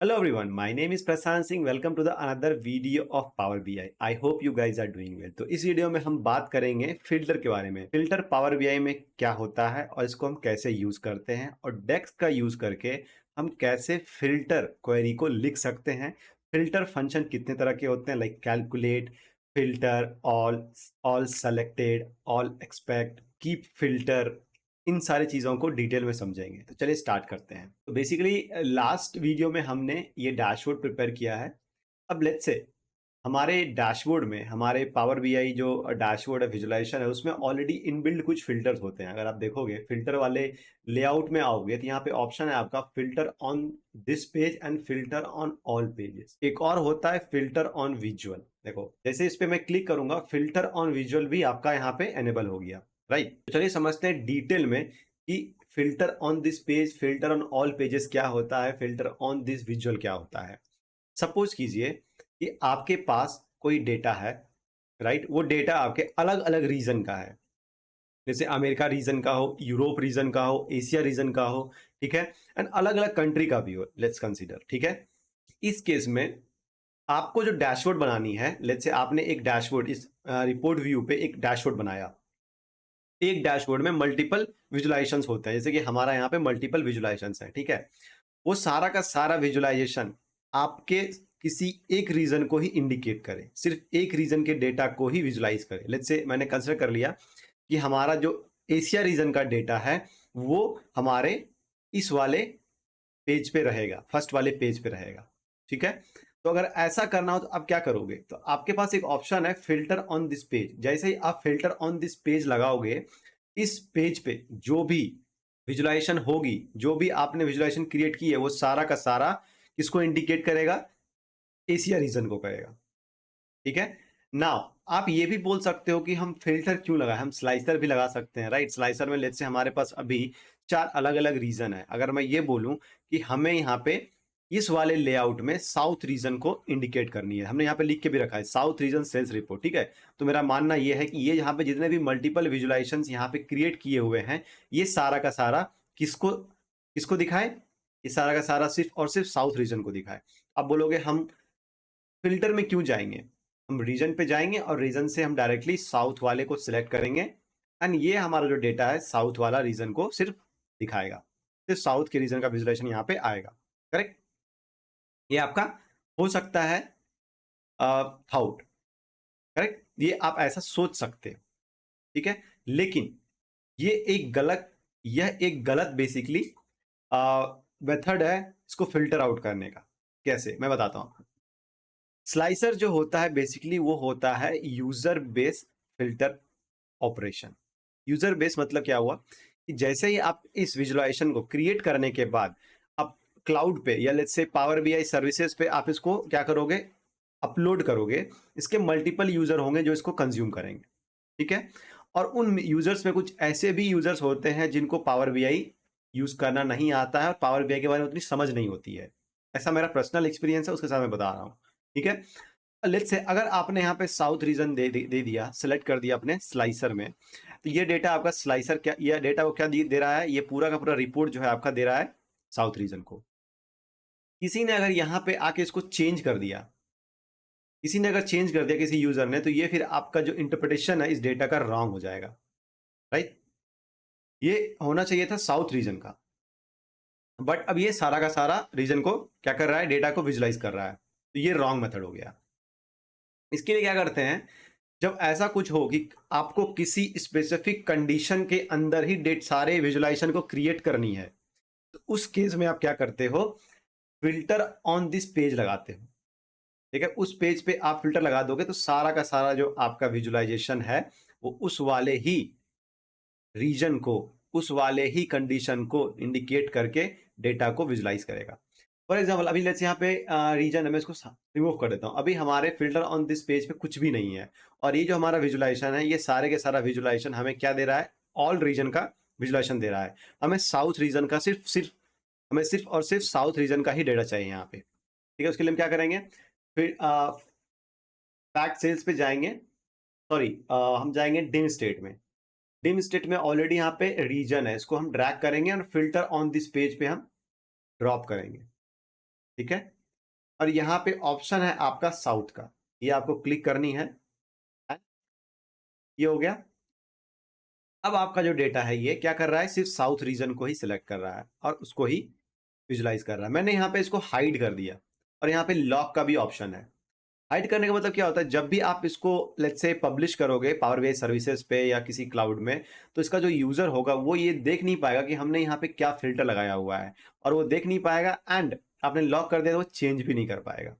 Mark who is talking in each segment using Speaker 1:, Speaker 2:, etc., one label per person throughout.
Speaker 1: Hello everyone, my name is Prashant Singh. Welcome to the another video of Power BI. I hope you guys are doing well. तो इस video में हम बात करेंगे filter के बारे में। फिल्टर पावर बीआई में क्या होता है और इसको हम कैसे यूज करते हैं और डेक्स का यूज करके हम कैसे फिल्टर क्वेरी को लिख सकते हैं। फिल्टर फंक्शन कितने तरह के होते हैं, like calculate, filter, all selected, all expect, keep filter, इन सारी चीज़ों को डिटेल में समझेंगे। तो चलिए स्टार्ट करते हैं। तो बेसिकली लास्ट वीडियो में हमने ये डैशबोर्ड प्रिपेयर किया है। अब लेट्स से हमारे डैशबोर्ड में, हमारे पावर बीआई जो डैशबोर्ड है, विजुअलाइजेशन है, उसमें ऑलरेडी इनबिल्ट कुछ फिल्टर्स होते हैं। अगर आप देखोगे फिल्टर वाले लेआउट में आओगे तो यहाँ पे ऑप्शन है आपका filter on this page and filter on all pages. एक और होता है फिल्टर ऑन विजुअल। देखो जैसे इस पे मैं क्लिक करूंगा, फिल्टर ऑन विजुअल भी आपका यहाँ पे एनेबल हो गया। राइट, तो चलिए समझते हैं डिटेल में कि filter on this page, filter on all pages क्या होता है, फिल्टर ऑन दिस विजुअल क्या होता है। सपोज कीजिए कि आपके पास कोई डेटा है, राइट, वो डेटा आपके अलग अलग रीजन का है, जैसे अमेरिका रीजन का हो, यूरोप रीजन का हो, एशिया रीजन का हो, ठीक है, एंड अलग अलग कंट्री का भी हो, लेट्स कंसीडर। ठीक है, इस केस में आपको जो डैशबोर्ड बनानी है, लेट्स से आपने एक डैशबोर्ड इस रिपोर्ट व्यू पे एक डैशबोर्ड बनाया। एक डैशबोर्ड में मल्टीपल विजुलाइजेशंस होते हैं, जैसे कि हमारा यहाँ पे मल्टीपल विजुलाइजेशंस है। ठीक है, वो सारा का सारा विजुलाइजेशन आपके किसी एक रीजन को ही इंडिकेट करे, सिर्फ एक रीजन के डेटा को ही विजुलाइज करे। लेट्स से मैंने कंसिडर कर लिया कि हमारा जो एशिया रीजन का डेटा है वो हमारे इस वाले पेज पे रहेगा, फर्स्ट वाले पेज पे रहेगा। ठीक है, तो अगर ऐसा करना हो तो आप क्या करोगे, तो आपके पास एक ऑप्शन है फिल्टर ऑन दिस पेज। जैसे ही आप फिल्टर ऑन दिस पेज लगाओगे, इस पेज पे जो भी विजुलाइजेशन होगी, जो भी आपने विजुलाइजेशन क्रिएट की है, वो सारा का सारा किसको इंडिकेट करेगा, एशिया रीजन को करेगा। ठीक है, नाउ आप ये भी बोल सकते हो कि हम फिल्टर क्यों लगाए, हम स्लाइसर भी लगा सकते हैं। राइट, स्लाइसर में लेट्स से हमारे पास अभी 4 अलग अलग रीजन है। अगर मैं ये बोलूं कि हमें यहाँ पे इस वाले लेआउट में साउथ रीजन को इंडिकेट करनी है, हमने यहाँ पे लिख के भी रखा है साउथ रीजन सेल्स रिपोर्ट। ठीक है, तो मेरा मानना ये है कि ये यहाँ पे जितने भी मल्टीपल विजुलाइजेशन यहाँ पे क्रिएट किए हुए हैं, ये सारा का सारा किसको किसको दिखाए, ये सारा का सारा सिर्फ और सिर्फ साउथ रीजन को दिखाए। अब बोलोगे हम फिल्टर में क्यों जाएंगे, हम रीजन पे जाएंगे और रीजन से हम डायरेक्टली साउथ वाले को सिलेक्ट करेंगे, एंड ये हमारा जो डेटा है साउथ वाला रीजन को सिर्फ दिखाएगा, सिर्फ साउथ के रीजन का विजुलाइजेशन यहाँ पे आएगा। करेक्ट, ये आपका हो सकता है थाउट। करेक्ट, ये आप ऐसा सोच सकते हो। ठीक है, लेकिन ये एक गलत यह एक गलत बेसिकली मेथड है इसको फिल्टर आउट करने का। कैसे, मैं बताता हूं। स्लाइसर जो होता है बेसिकली वो होता है user base filter operation. User base मतलब क्या हुआ कि जैसे ही आप इस विजुअलाइजेशन को क्रिएट करने के बाद आप क्लाउड पे या let's say power BI services पे आप इसको क्या करोगे, अपलोड करोगे, इसके मल्टीपल यूजर होंगे जो इसको कंज्यूम करेंगे। ठीक है, और उन यूजर्स में कुछ ऐसे भी यूजर्स होते हैं जिनको पावर बीआई यूज करना नहीं आता है और पावर बीआई के बारे में उतनी समझ नहीं होती है। ऐसा मेरा पर्सनल एक्सपीरियंस है, उसके साथ मैं बता रहा हूँ। ठीक है, लेट्स से अगर आपने यहाँ पे साउथ रीजन दे दिया, सेलेक्ट कर दिया अपने स्लाइसर में, तो ये डेटा आपका स्लाइसर क्या, ये डेटा को क्या दे रहा है, ये पूरा का पूरा रिपोर्ट जो है आपका दे रहा है साउथ रीजन को। किसी ने अगर यहाँ पे आके इसको चेंज कर दिया, किसी ने अगर चेंज कर दिया किसी यूजर ने, तो ये फिर आपका जो इंटरप्रिटेशन है इस डेटा का रॉन्ग हो जाएगा। राइट, ये होना चाहिए था साउथ रीजन का, बट अब ये सारा का सारा रीजन को क्या कर रहा है, डेटा को विजुलाइज कर रहा है, तो ये रॉन्ग मेथड हो गया। इसके लिए क्या करते हैं, जब ऐसा कुछ हो कि आपको किसी स्पेसिफिक कंडीशन के अंदर ही डेट सारे विजुलाइजेशन को क्रिएट करनी है, तो उस केस में आप क्या करते हो, फिल्टर ऑन दिस पेज लगाते हो। ठीक है, उस पेज पे आप फिल्टर लगा दोगे तो सारा का सारा जो आपका विजुलाइजेशन है वो उस वाले ही रीजन को, उस वाले ही कंडीशन को इंडिकेट करके डेटा को विजुलाइज करेगा। फॉर एग्जाम्पल अभी लेट्स यहाँ पे रीजन है, मैं इसको रिमूव कर देता हूँ। अभी हमारे फिल्टर ऑन दिस पेज पे कुछ भी नहीं है, और ये जो हमारा विजुलाइजेशन है, ये सारे के सारा विजुलाइजेशन हमें क्या दे रहा है, ऑल रीजन का विजुलाइजेशन दे रहा है। हमें साउथ रीजन का सिर्फ सिर्फ हमें सिर्फ और सिर्फ साउथ रीजन का ही डेटा चाहिए यहाँ पे। ठीक है, उसके लिए हम क्या करेंगे, फिर फैक्ट सेल्स पे जाएंगे, सॉरी हम जाएंगे डिम स्टेट में। डिम स्टेट में ऑलरेडी यहाँ पे रीजन है, इसको हम ड्रैग करेंगे और फिल्टर ऑन दिस पेज पे हम ड्रॉप करेंगे। ठीक है। और यहाँ पे ऑप्शन है आपका साउथ का, ये आपको क्लिक करनी है। ये हो गया। अब आपका जो डेटा है ये क्या कर रहा है, सिर्फ साउथ रीजन को ही सिलेक्ट कर रहा है और उसको ही विजुलाइज कर रहा है। मैंने यहाँ पे इसको हाइड कर दिया और यहाँ पे लॉक का भी ऑप्शन है। हाइड करने का मतलब क्या होता है, जब भी आप इसको लेट्स से पब्लिश करोगे पावर बीआई सर्विसेज पे या किसी क्लाउड में, तो इसका जो यूजर होगा वो ये देख नहीं पाएगा कि हमने यहाँ पे क्या फिल्टर लगाया हुआ है, और वो देख नहीं पाएगा एंड आपने लॉक कर दिया तो वो चेंज भी नहीं कर पाएगा।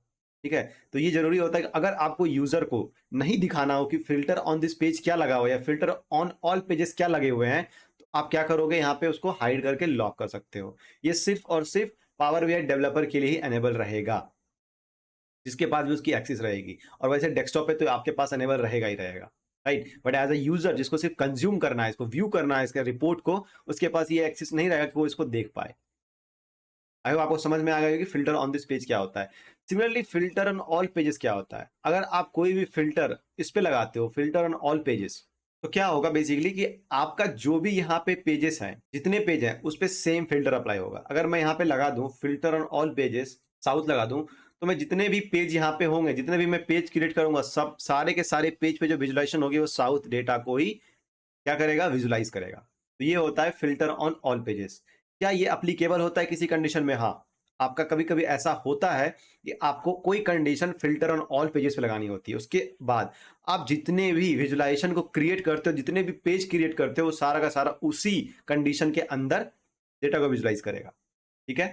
Speaker 1: ठीक है। तो ये जरूरी होता है कि अगर आपको यूजर को नहीं दिखाना हो कि फिल्टर ऑन दिस पेज क्या लगा हुआ है या फिल्टर ऑन ऑल पेजेस क्या लगे हुए हैं, तो आप क्या करोगे, यहाँ पे उसको हाइड करके लॉक कर सकते हो। ये सिर्फ और सिर्फ पावर बीआई डेवलपर के लिए ही एनेबल रहेगा, जिसके पास भी उसकी एक्सेस रहेगी। और वैसे डेस्कटॉप पे तो आपके पास अनेबल रहेगा ही रहेगा, right. But as a user जिसको सिर्फ कंज्यूम करना है, इसको व्यू करना है, इसका रिपोर्ट को, उसके पास ये एक्सेस नहीं रहेगा कि वो इसको देख पाए। आई होप आपको समझ में आ गया कि फिल्टर ऑन दिस पेज क्या होता है। Similarly filter on all pages क्या होता है। अगर आप कोई भी फिल्टर इस पे लगाते हो, फिल्टर ऑन ऑल पेजेस, तो क्या होगा बेसिकली कि आपका जो भी यहाँ पे पेजेस हैं, जितने पेज हैं, उस पे सेम फिल्टर अप्लाई होगा। अगर मैं यहाँ पे लगा दूं filter on all pages, south लगा दूं, तो मैं जितने भी पेज यहाँ पे होंगे, जितने भी मैं पेज क्रिएट करूंगा, सब सारे के सारे पेज पे जो विजुलाइजेशन होगी वो साउथ डेटा को ही क्या करेगा, विजुलाइज करेगा। तो ये होता है फिल्टर ऑन ऑल पेजेस। क्या ये अप्लीकेबल होता है किसी कंडीशन में? हाँ, आपका कभी कभी ऐसा होता है कि आपको कोई condition filter on all pages पे लगानी होती है, उसके बाद आप जितने भी विजुलाइजेशन को क्रिएट करते हो, जितने भी पेज क्रिएट करते हो, वो सारा का सारा उसी कंडीशन के अंदर डेटा को विजुलाइज करेगा। ठीक है।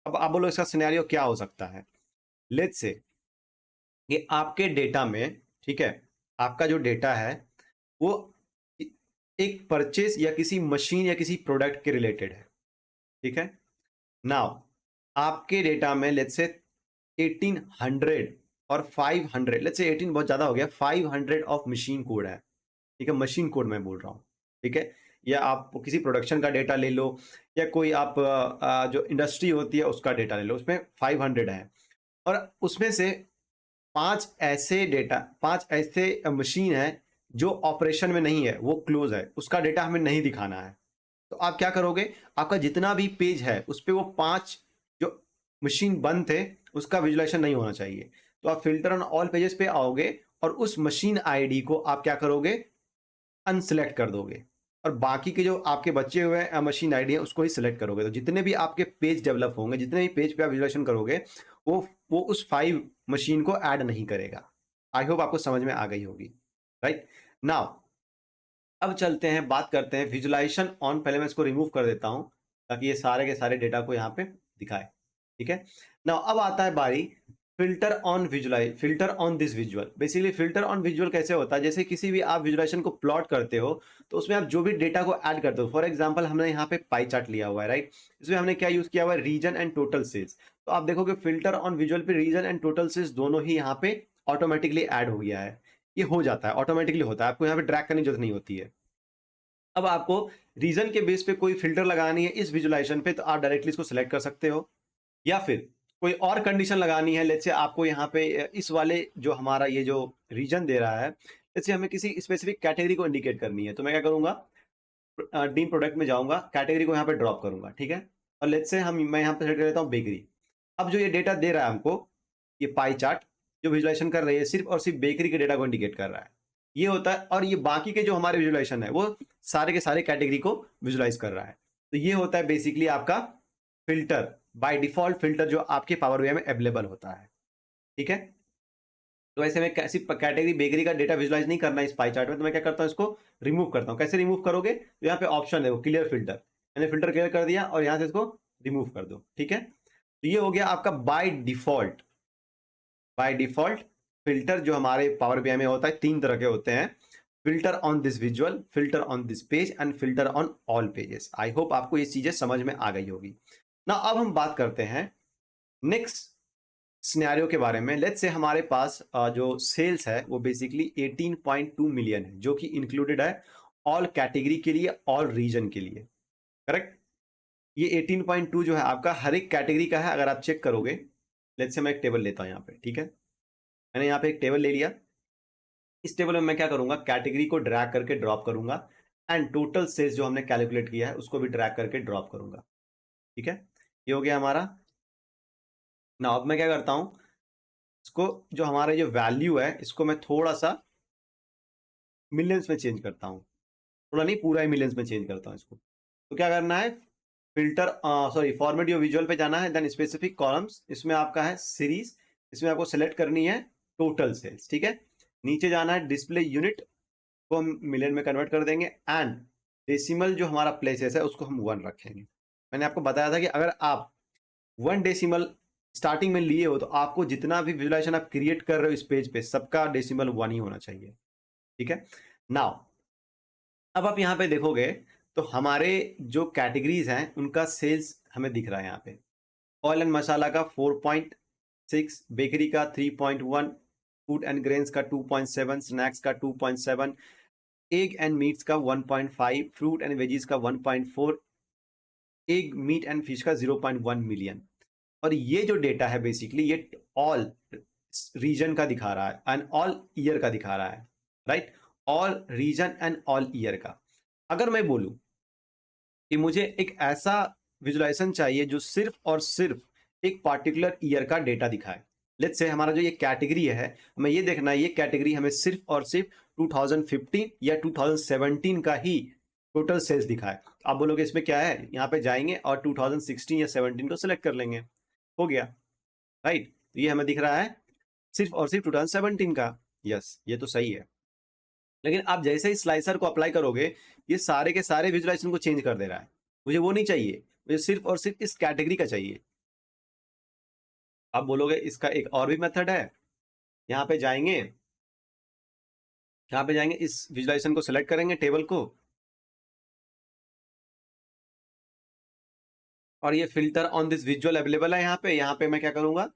Speaker 1: अब आप बोलो इसका सिनेरियो क्या हो सकता है। लेट्स से कि आपके डेटा में, ठीक है, आपका जो डेटा है वो एक परचेस या किसी मशीन या किसी प्रोडक्ट के रिलेटेड है। ठीक है। नाउ आपके डेटा में लेट्स से 1800 और 500, लेट्स से 18 बहुत ज्यादा हो गया, 500 ऑफ मशीन कोड है। ठीक है, मशीन कोड मैं बोल रहा हूँ। ठीक है। या आप किसी प्रोडक्शन का डेटा ले लो, या कोई आप जो इंडस्ट्री होती है उसका डेटा ले लो, उसमें 500 है। और उसमें से पांच ऐसे मशीन है जो ऑपरेशन में नहीं है, वो क्लोज है, उसका डेटा हमें नहीं दिखाना है। तो आप क्या करोगे, आपका जितना भी पेज है उस पे वो 5 जो मशीन बंद थे उसका विजुलाइजेशन नहीं होना चाहिए। तो आप फिल्टर ऑन ऑल पेजेस पे आओगे और उस मशीन आईडी को आप क्या करोगे, अनसिलेक्ट कर दोगे, और बाकी के जो आपके बचे हुए मशीन आईडी है उसको ही सिलेक्ट करोगे। तो जितने भी आपके पेज डेवलप होंगे, जितने भी पेज पे आप विजुलाइजेशन करोगे, वो उस 5 मशीन को ऐड नहीं करेगा। आई होप आपको समझ में आ गई होगी, राइट। नाउ अब चलते हैं, बात करते हैं विजुलाइजेशन ऑन। पहले मैं इसको रिमूव कर देता हूं ताकि ये सारे के सारे डेटा को यहाँ पे दिखाए। ठीक है। नाउ अब आता है बारी filter on visualise, filter on this visual. Basically filter on visual कैसे होता है, जैसे किसी भी आप विजुलाइजेशन को प्लॉट करते हो तो उसमें आप जो भी डेटा को ऐड करते हो, फॉर एग्जाम्पल हमने यहाँ पे पाई चार्ट लिया हुआ है, राइट। इसमें हमने क्या यूज किया हुआ है, रीजन एंड टोटल सेल्स। तो आप देखोगे फिल्टर ऑन विजुअल पे रीजन एंड टोटल सेल्स दोनों ही यहाँ पे ऑटोमेटिकली ऐड हो गया है। ये हो जाता है, ऑटोमेटिकली होता है, आपको यहाँ पे ट्रैक करने की जरूरत नहीं होती है। अब आपको रीजन के बेस पे कोई फिल्टर लगानी है इस विजुलाइजेशन पे, तो आप डायरेक्टली इसको सिलेक्ट कर सकते हो। या फिर कोई और कंडीशन लगानी है, लेट्स से आपको यहाँ पे इस वाले जो हमारा ये जो रीजन दे रहा है, लेट्स से हमें किसी स्पेसिफिक कैटेगरी को इंडिकेट करनी है, तो मैं क्या करूंगा, डीम प्रोडक्ट में जाऊंगा, कैटेगरी को यहाँ पे ड्रॉप करूंगा। ठीक है। और लेट्स से मैं यहाँ पे सेलेक्ट कर लेता हूँ बेकरी। अब जो ये डेटा दे रहा है हमको, ये पाई चार्ट जो विजुलाइजेशन कर रही है सिर्फ और सिर्फ बेकरी के डेटा को इंडिकेट कर रहा है, ये होता है। और ये बाकी के जो हमारे विजुलाइजेशन है वो सारे के सारे कैटेगरी को विजुलाइज कर रहा है। तो ये होता है बेसिकली आपका फिल्टर, बाय डिफॉल्ट फिल्टर जो आपके पावर बीआई में अवेलेबल होता है। ठीक है। तो ऐसे में कैसी कैटेगरी बेकरी का डेटा विजुलाइज नहीं करना है इस पाई चार्ट में, तो मैं क्या करता हूँ, इसको रिमूव करता हूँ। कैसे रिमूव करोगे, तो यहाँ पे ऑप्शन है वो क्लियर फिल्टर, मैंने फिल्टर क्लियर कर दिया और यहाँ से इसको रिमूव कर दो। ठीक है। तो ये हो गया आपका बाय डिफॉल्ट फिल्टर जो हमारे पावर बीआई में होता है। 3 तरह के होते हैं, filter on this visual, filter on this page and filter on all pages. I hope आपको ये चीजें समझ में आ गई होगी ना। अब हम बात करते हैं नेक्स्ट सिनेरियो के बारे में। लेट्स से हमारे पास जो सेल्स है वो बेसिकली 18.2 मिलियन है, जो कि इंक्लूडेड है ऑल कैटेगरी के लिए, ऑल रीजन के लिए, करेक्ट। ये 18.2 जो है आपका हर एक कैटेगरी का है। अगर आप चेक करोगे, लेट्स से मैं एक टेबल लेता हूं यहाँ पे। ठीक है, मैंने यहाँ पे एक टेबल ले लिया। इस टेबल में मैं क्या करूंगा, कैटेगरी को ड्रैग करके ड्रॉप करूंगा एंड टोटल सेल्स जो हमने कैलकुलेट किया है उसको भी ड्रैग करके ड्रॉप करूंगा। ठीक है, ये हो गया हमारा ना अब मैं क्या करता हूँ, इसको जो हमारे जो वैल्यू है इसको मैं थोड़ा सा मिलियंस में चेंज करता हूँ, थोड़ा नहीं पूरा ही मिलियंस में चेंज करता हूँ इसको। तो क्या करना है, filter sorry format your visual पे जाना है, देन स्पेसिफिक कॉलम्स, इसमें आपका है सीरीज, इसमें आपको सेलेक्ट करनी है टोटल सेल्स, ठीक है। नीचे जाना है डिस्प्ले यूनिट को हम मिलियन में कन्वर्ट कर देंगे, एंड डेसिमल जो हमारा प्लेसेस है उसको हम 1 रखेंगे। मैंने आपको बताया था कि अगर आप 1 डेसिमल स्टार्टिंग में लिए हो तो आपको जितना भी विजुलाइजेशन आप क्रिएट कर रहे हो इस पेज पे सबका डेसिमल 1 ही होना चाहिए, ठीक है। नाउ अब आप यहाँ पे देखोगे तो हमारे जो कैटेगरीज हैं उनका सेल्स हमें दिख रहा है यहाँ पे। ऑयल एंड मसाला का 4.6, बेकरी का 3.1, फूड एंड ग्रेन्स का 2.7, स्नैक्स का 2.7, एग एंड मीट्स का 1.5, फ्रूट एंड वेजीज का 1.4, एग मीट एंड फिश का 0.1 मिलियन। और ये जो डेटा है बेसिकली ये ऑल रीजन का दिखा रहा है एंड ऑल ईयर का दिखा रहा है, right. All region and all year का। अगर मैं बोलूं कि मुझे एक ऐसा विजुलाइजेशन चाहिए जो सिर्फ और सिर्फ एक पार्टिकुलर ईयर का डेटा दिखाए, लेट्स से हमारा जो ये कैटेगरी है हमें ये देखना है ये कैटेगरी हमें सिर्फ और सिर्फ 2015 या 2017 का ही टोटल सेल्स दिखाए। आप बोलोगे इसमें क्या है, यहाँ पे जाएंगे और 2016 या 17 को सिलेक्ट कर लेंगे, हो गया, राइट। तो ये हमें दिख रहा है सिर्फ और सिर्फ 2017 का, यस ये तो सही है। लेकिन आप जैसे ही स्लाइसर को अप्लाई करोगे ये सारे के सारे विजुलाइजेशन को चेंज कर दे रहा है। मुझे वो नहीं चाहिए, मुझे सिर्फ और सिर्फ इस कैटेगरी का चाहिए। आप बोलोगे इसका एक और भी मेथड है, यहाँ पे जाएंगे, यहाँ पे जाएंगे इस विजुलाइजेशन को सिलेक्ट करेंगे टेबल को, और ये filter on this visual available है यहाँ पे मैं क्या करूंगा,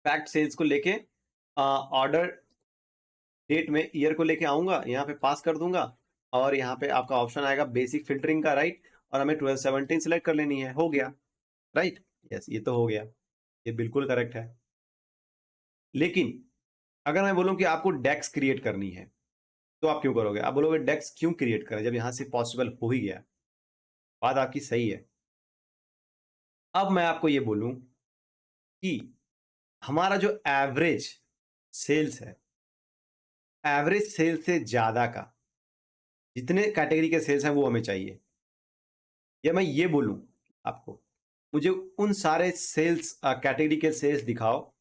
Speaker 1: फैक्ट सेल्स को लेके ऑर्डर डेट में ईयर को लेके आऊंगा, यहाँ पे पास कर दूंगा, और यहाँ पे आपका ऑप्शन आएगा बेसिक फिल्टरिंग का, राइट। और हमें 1217 सेलेक्ट कर लेनी है, हो गया, राइट। यस ये तो हो गया, ये बिल्कुल करेक्ट है। लेकिन अगर मैं बोलूं कि आपको डेक्स क्रिएट करनी है तो आप क्यों करोगे, आप बोलोगे डेक्स क्यों क्रिएट करें जब यहां से पॉसिबल हो ही गया। बात आपकी सही है। अब मैं आपको ये बोलूं कि हमारा जो एवरेज सेल्स है, एवरेज सेल्स से ज्यादा का जितने कैटेगरी के सेल्स हैं वो हमें चाहिए। या मैं ये बोलूं आपको, मुझे उन सारे सेल्स कैटेगरी के सेल्स दिखाओ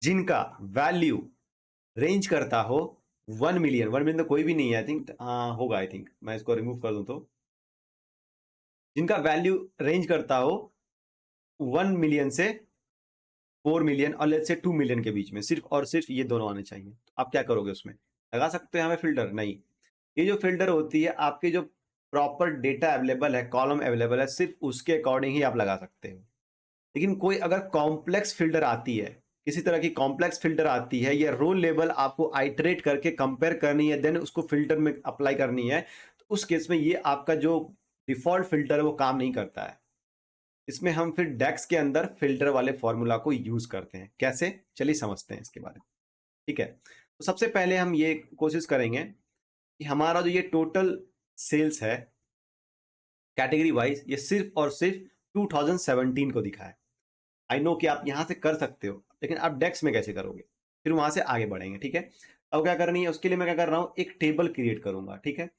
Speaker 1: जिनका वैल्यू रेंज करता हो 1 मिलियन। 1 मिलियन तो कोई भी नहीं है आई थिंक, हाँ होगा आई थिंक, मैं इसको रिमूव कर दूं तो जिनका वैल्यू रेंज करता हो 1 मिलियन से 4 मिलियन और लेट्स से 2 मिलियन के बीच में, सिर्फ और सिर्फ ये दोनों आने चाहिए। तो आप क्या करोगे उसमें, लगा सकते हो हमें फिल्टर? नहीं, ये जो फिल्टर होती है आपके जो प्रॉपर डेटा अवेलेबल है, कॉलम अवेलेबल है, सिर्फ उसके अकॉर्डिंग ही आप लगा सकते हो। लेकिन कोई अगर कॉम्प्लेक्स फिल्टर आती है, किसी तरह की कॉम्प्लेक्स फिल्टर आती है या रोल लेवल आपको आइटरेट करके कंपेयर करनी है देन उसको फिल्टर में अप्लाई करनी है, तो उस केस में ये आपका जो डिफॉल्ट फिल्टर है वो काम नहीं करता है। इसमें हम फिर डेक्स के अंदर फिल्टर वाले फॉर्मूला को यूज करते हैं। कैसे, चलिए समझते हैं इसके बारे में, ठीक है। तो सबसे पहले हम ये कोशिश करेंगे कि हमारा जो ये टोटल सेल्स है कैटेगरी वाइज ये सिर्फ और सिर्फ 2017 को दिखाए। आई नो कि आप यहां से कर सकते हो लेकिन आप डेक्स में कैसे करोगे, फिर वहां से आगे बढ़ेंगे, ठीक है। अब क्या करनी है उसके लिए मैं क्या कर रहा हूं, एक टेबल क्रिएट करूंगा, ठीक है।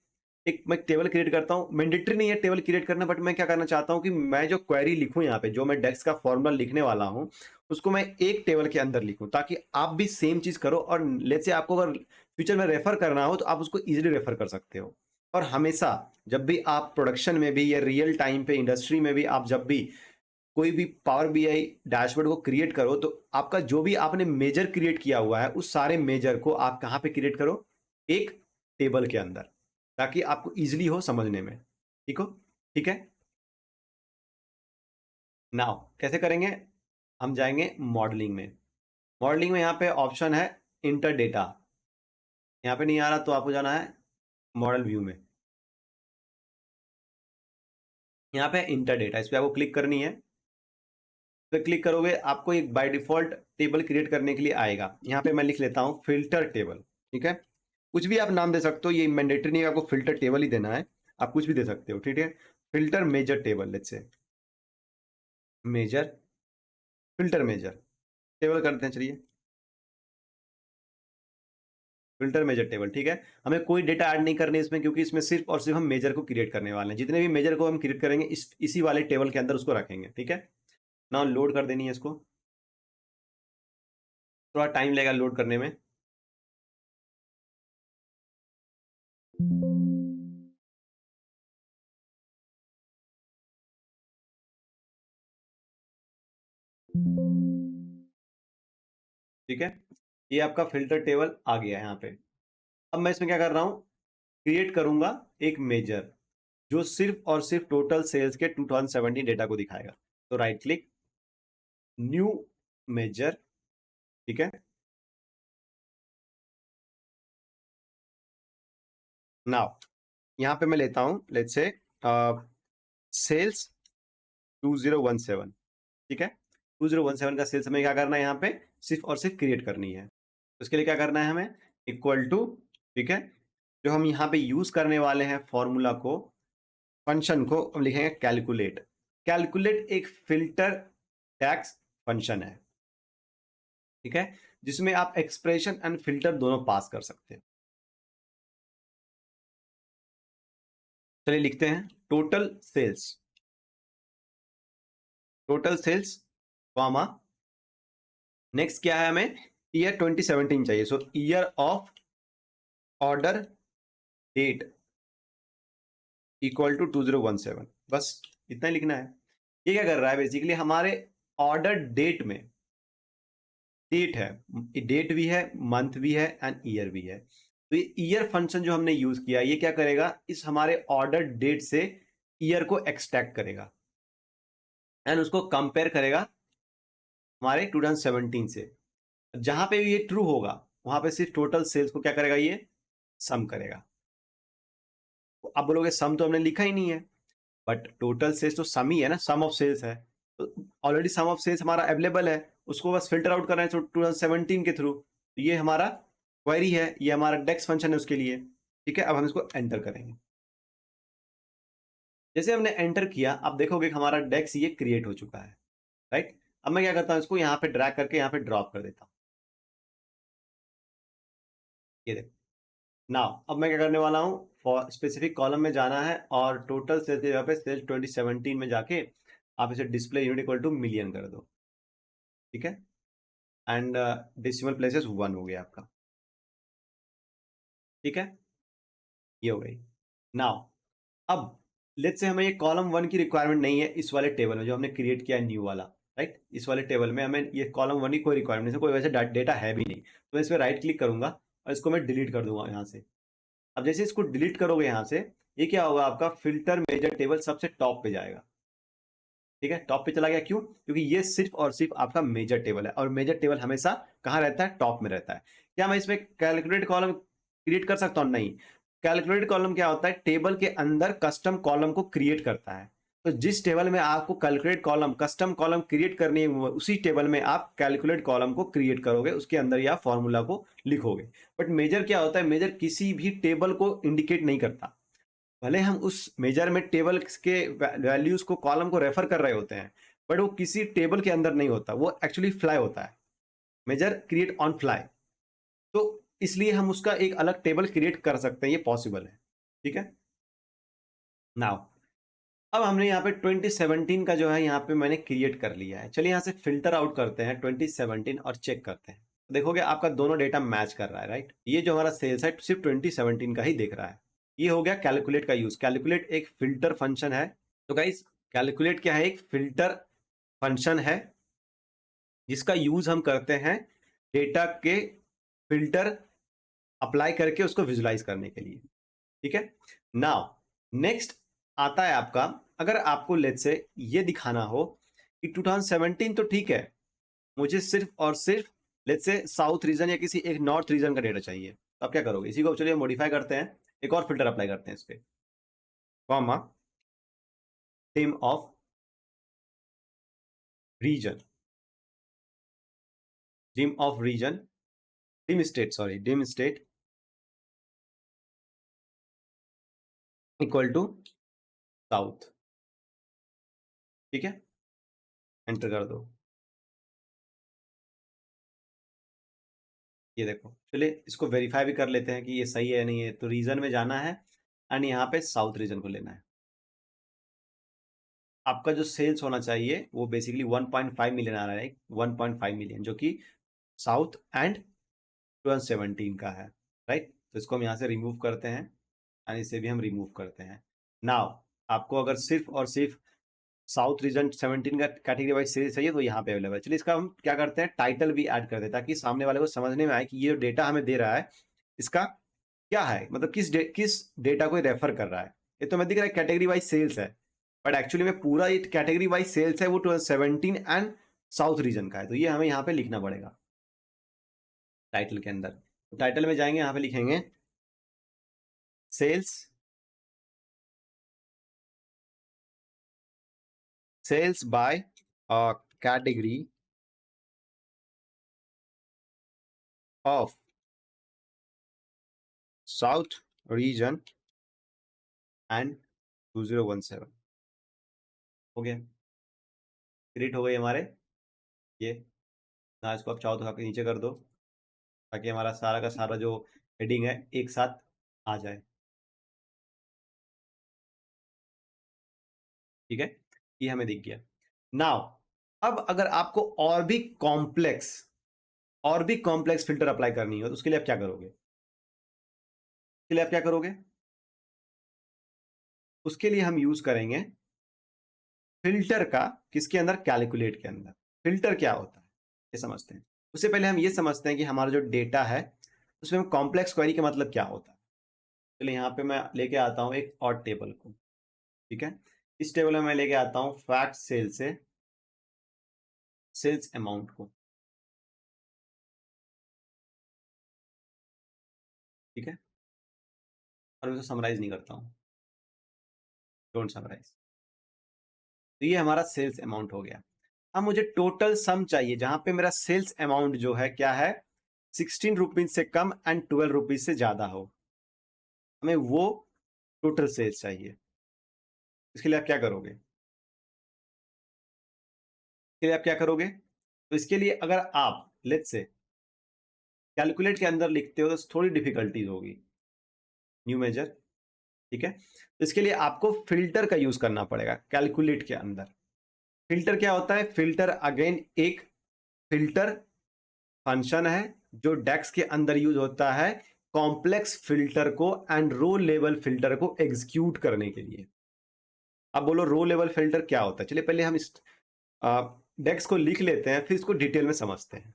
Speaker 1: एक मैं टेबल क्रिएट करता हूं, मैंडेटरी नहीं है टेबल क्रिएट करना, बट मैं क्या करना चाहता हूं कि मैं जो क्वेरी लिखूं यहाँ पे, जो मैं डेक्स का फॉर्मूला लिखने वाला हूं उसको मैं एक टेबल के अंदर लिखूं ताकि आप भी सेम चीज करो, और लेट्स से आपको अगर फ्यूचर में रेफर करना हो तो आप उसको इजीली रेफर कर सकते हो। और हमेशा जब भी आप प्रोडक्शन में भी या रियल टाइम पे इंडस्ट्री में भी आप जब भी कोई भी पावर बीआई डैशबोर्ड को क्रिएट करो तो आपका जो भी आपने मेजर क्रिएट किया हुआ है उस सारे मेजर को आप कहां पे क्रिएट करो, एक टेबल के अंदर, ताकि आपको इजीली हो समझने में, ठीक हो, ठीक है। नाउ कैसे करेंगे, हम जाएंगे मॉडलिंग में। मॉडलिंग में यहाँ पे ऑप्शन है इंटर डेटा, यहाँ पे नहीं आ रहा तो आपको जाना है मॉडल व्यू में, यहाँ पे इंटर डेटा, इस पर आपको क्लिक करनी है। पे क्लिक करोगे आपको एक बाय डिफॉल्ट टेबल क्रिएट करने के लिए आएगा, यहाँ पे मैं लिख लेता हूँ फिल्टर टेबल, ठीक है। कुछ भी आप नाम दे सकते हो, ये मैंडेटरी नहीं है आपको फिल्टर टेबल ही देना है, आप कुछ भी दे सकते हो, ठीक है। Filter measure table, let's say measure filter measure table करते हैं, चलिए फिल्टर मेजर टेबल, ठीक है। हमें कोई डेटा ऐड नहीं करनी इसमें, क्योंकि इसमें सिर्फ और सिर्फ हम मेजर को क्रिएट करने वाले हैं। जितने भी मेजर को हम क्रिएट करेंगे इसी वाले टेबल के अंदर उसको रखेंगे, ठीक है। ना लोड कर देनी है इसको, थोड़ा टाइम लगेगा लोड करने में। ठीक है, ये आपका फिल्टर टेबल आ गया है यहाँ पे। अब मैं इसमें क्या कर रहा हूँ, क्रिएट करूंगा एक मेजर जो सिर्फ और सिर्फ टोटल सेल्स के 2017 डेटा को दिखाएगा। तो राइट क्लिक, न्यू मेजर, ठीक है। नाउ यहाँ पे मैं लेता हूं लेट्स से सेल्स 2017, ठीक है। 2017 का सेल्स हमें क्या करना है, यहाँ पे सिर्फ और सिर्फ क्रिएट करनी है। तो इसके लिए क्या करना है हमें, इक्वल टू, ठीक है, जो हम यहाँ पे यूज करने वाले हैं फॉर्मूला को, फंक्शन को हम लिखेंगे कैलकुलेट। कैलकुलेट एक फिल्टर टैक्स फंक्शन है, ठीक है, जिसमें आप एक्सप्रेशन एंड फिल्टर दोनों पास कर सकते हैं। चलिए लिखते हैं total sales, total sales comma, next क्या है हमें, ईयर 2017 चाहिए, so year of order date equal to 2017, बस इतना ही लिखना है। ये क्या कर रहा है, बेसिकली हमारे ऑर्डर डेट में डेट है, डेट भी है, मंथ भी है एंड ईयर भी है। तो ये ईयर फंक्शन जो हमने यूज किया, ये क्या करेगा, इस हमारे ऑर्डर डेट से ईयर को एक्सट्रैक्ट करेगा एंड उसको कंपेयर करेगा हमारे 2017 से। जहां पे भी ये ट्रू होगा वहां पे सिर्फ टोटल सेल्स को क्या करेगा, ये सम करेगा। तो आप बोलोगे सम तो हमने लिखा ही नहीं है, बट टोटल सेल्स तो सम ही है ना, सम ऑफ सेल्स है। तो ऑलरेडी सम ऑफ सेल्स हमारा अवेलेबल है, उसको बस फिल्टर आउट करना है 2017 के थ्रू। तो ये हमारा क्वेरी है, ये हमारा डेक्स फंक्शन है उसके लिए, ठीक है। अब हम इसको एंटर करेंगे। जैसे हमने एंटर किया, आप देखोगे कि हमारा डेक्स ये क्रिएट हो चुका है, राइट। अब मैं क्या करता हूँ, इसको यहाँ पे ड्रैग करके यहाँ पे ड्रॉप कर देता हूँ, ये देखो। नाउ अब मैं क्या करने वाला हूँ, फॉर स्पेसिफिक कॉलम में जाना है और टोटल सेल्स की जगह पे सेल्स 2017 में जाके आप इसे display unit equal to million कर दो, ठीक है। एंड डेसिमल प्लेसेस 1 हो गया आपका, ठीक है, ये हो गई। नाउ अब लेट्स से हमें ये कॉलम 1 की रिक्वायरमेंट नहीं है इस वाले टेबल में जो हमने क्रिएट किया है न्यू वाला, राइट। इस वाले टेबल में हमें ये कॉलम 1 की कोई रिक्वायरमेंट नहीं, कोई वैसे डेटा है भी नहीं। तो मैं इस पर राइट क्लिक करूंगा और इसको मैं डिलीट कर दूंगा यहाँ से। अब जैसे इसको डिलीट करोगे यहाँ से, ये क्या होगा, आपका फिल्टर मेजर टेबल सबसे टॉप पे जाएगा, ठीक है। टॉप पे चला गया, क्यों, क्योंकि ये सिर्फ और सिर्फ आपका मेजर टेबल है और मेजर टेबल हमेशा कहाँ रहता है, टॉप में रहता है। क्या मैं इसमें कैलकुलेट कॉलम क्रिएट कर सकता हूँ, नहीं। कैलकुलेट कॉलम क्या होता है, टेबल के अंदर कस्टम कॉलम को क्रिएट करता है। तो जिस टेबल में आपको calculate column custom column create करनी है, उसी टेबल में आप कैलकुलेट कॉलम को क्रिएट करोगे, उसके अंदर या फॉर्मूला को लिखोगे। बट मेजर क्या होता है, मेजर किसी भी टेबल को इंडिकेट नहीं करता। भले हम उस मेजर में टेबल के वैल्यूज को कॉलम को रेफर कर रहे होते हैं, बट वो किसी टेबल के अंदर नहीं होता, वो एक्चुअली फ्लाई होता है, मेजर क्रिएट ऑन फ्लाई। तो इसलिए हम उसका एक अलग टेबल क्रिएट कर सकते हैं, ये पॉसिबल है, ठीक है। नाउ अब हमने यहाँ पे 2017 का जो है यहाँ पे मैंने क्रिएट कर लिया है। चलिए यहाँ से फिल्टर आउट करते हैं 2017 और चेक करते हैं। देखोगे आपका दोनों डेटा मैच कर रहा है, राइट। ये जो हमारा सेल्स है सिर्फ 2017 का ही देख रहा है। ये हो गया कैलकुलेट का यूज। कैलकुलेट एक फिल्टर फंक्शन है। तो गाइस कैलकुलेट क्या है, एक फिल्टर फंक्शन है जिसका यूज हम करते हैं डेटा के फिल्टर अप्लाई करके उसको विजुलाइज करने के लिए, ठीक है। नाउ नेक्स्ट आता है आपका, अगर आपको लेट्स से ये दिखाना हो कि 2017 तो ठीक है, मुझे सिर्फ और सिर्फ लेट्स से साउथ रीजन या किसी एक नॉर्थ रीजन का डेटा चाहिए, तो आप क्या करोगे, इसी को चलिए मॉडिफाई करते हैं, एक और फिल्टर अप्लाई करते हैं इस पे, comma dim of region, dim of region, dim state, sorry dim state equal to south, ठीक है, एंटर कर दो। ये देखो, चलिए इसको वेरीफाई भी कर लेते हैं कि ये सही है या नहीं है। तो रीजन में जाना है एंड यहाँ पे साउथ रीजन को लेना है। आपका जो सेल्स होना चाहिए वो बेसिकली 1.5 मिलियन आ रहा है, 1.5 मिलियन, जो कि साउथ एंड 2017 का है, राइट। तो इसको हम यहाँ से रिमूव करते हैं एंड इसे भी हम रिमूव करते हैं। नाउ आपको अगर सिर्फ और सिर्फ साउथ रीजन 17 का कैटेगरी वाइज सीरीज चाहिए तो यहाँ पे अवेलेबल है। चलिए इसका हम क्या करते हैं, टाइटल भी ऐड कर देते हैं ताकि सामने वाले को समझने में आए कि ये जो डेटा हमें दे रहा है इसका क्या है, मतलब किस डेटा को रेफर कर रहा है। ये तो मैं दिख रहा है कैटेगरी वाइज सेल्स है, बट एक्चुअली में पूरा ये कैटेगरी वाइज सेल्स है वो 2017 एंड साउथ रीजन का है। तो ये हमें यहाँ पे लिखना पड़ेगा टाइटल के अंदर। तो टाइटल में जाएंगे, यहाँ पे लिखेंगे sales, sales by category of south region and 2017। हो गया, क्रिएट हो गई हमारे ये। ना इसको आप चाहो तो आपके नीचे कर दो ताकि हमारा सारा का सारा जो हेडिंग है एक साथ आ जाए। ठीक है, ये हमें दिख गया। नाउ अब अगर आपको और भी कॉम्प्लेक्स फिल्टर अप्लाई करनी हो तो उसके लिए आप क्या करोगे, उसके लिए आप क्या करोगे, उसके लिए हम यूज करेंगे फिल्टर का। किसके अंदर, कैलकुलेट के अंदर। फिल्टर क्या होता है ये समझते हैं। उससे पहले हम ये समझते हैं कि हमारा जो डेटा है उसमें कॉम्प्लेक्स क्वेरी का मतलब क्या होता है। चलिए यहाँ पे मैं लेके आता हूँ एक और टेबल को। ठीक है, इस टेबल में मैं लेके आता हूँ फैक्ट सेल से सेल्स अमाउंट को। ठीक है, और मैं उसे समराइज नहीं करता हूँ, डोंट समराइज। तो ये हमारा सेल्स अमाउंट हो गया। अब मुझे टोटल सम चाहिए जहां पे मेरा सेल्स अमाउंट जो है क्या है, 16 रुपीज से कम एंड 12 रुपीज से ज्यादा हो। हमें वो टोटल सेल्स चाहिए। इसके लिए आप क्या करोगे, इसके लिए आप क्या करोगे, तो इसके लिए अगर आप लेट्स से कैलकुलेट के अंदर लिखते हो तो थोड़ी डिफिकल्टीज होगी। न्यू मेजर, ठीक है, तो इसके लिए आपको फिल्टर का यूज करना पड़ेगा कैलकुलेट के अंदर। फिल्टर क्या होता है, फिल्टर अगेन एक फिल्टर फंक्शन है जो डेक्स के अंदर यूज होता है कॉम्प्लेक्स फिल्टर को एंड रो लेवल फिल्टर को एग्जीक्यूट करने के लिए। अब बोलो रो लेवल फिल्टर क्या होता है। चलिए पहले हम इस डेक्स को लिख लेते हैं फिर इसको डिटेल में समझते हैं।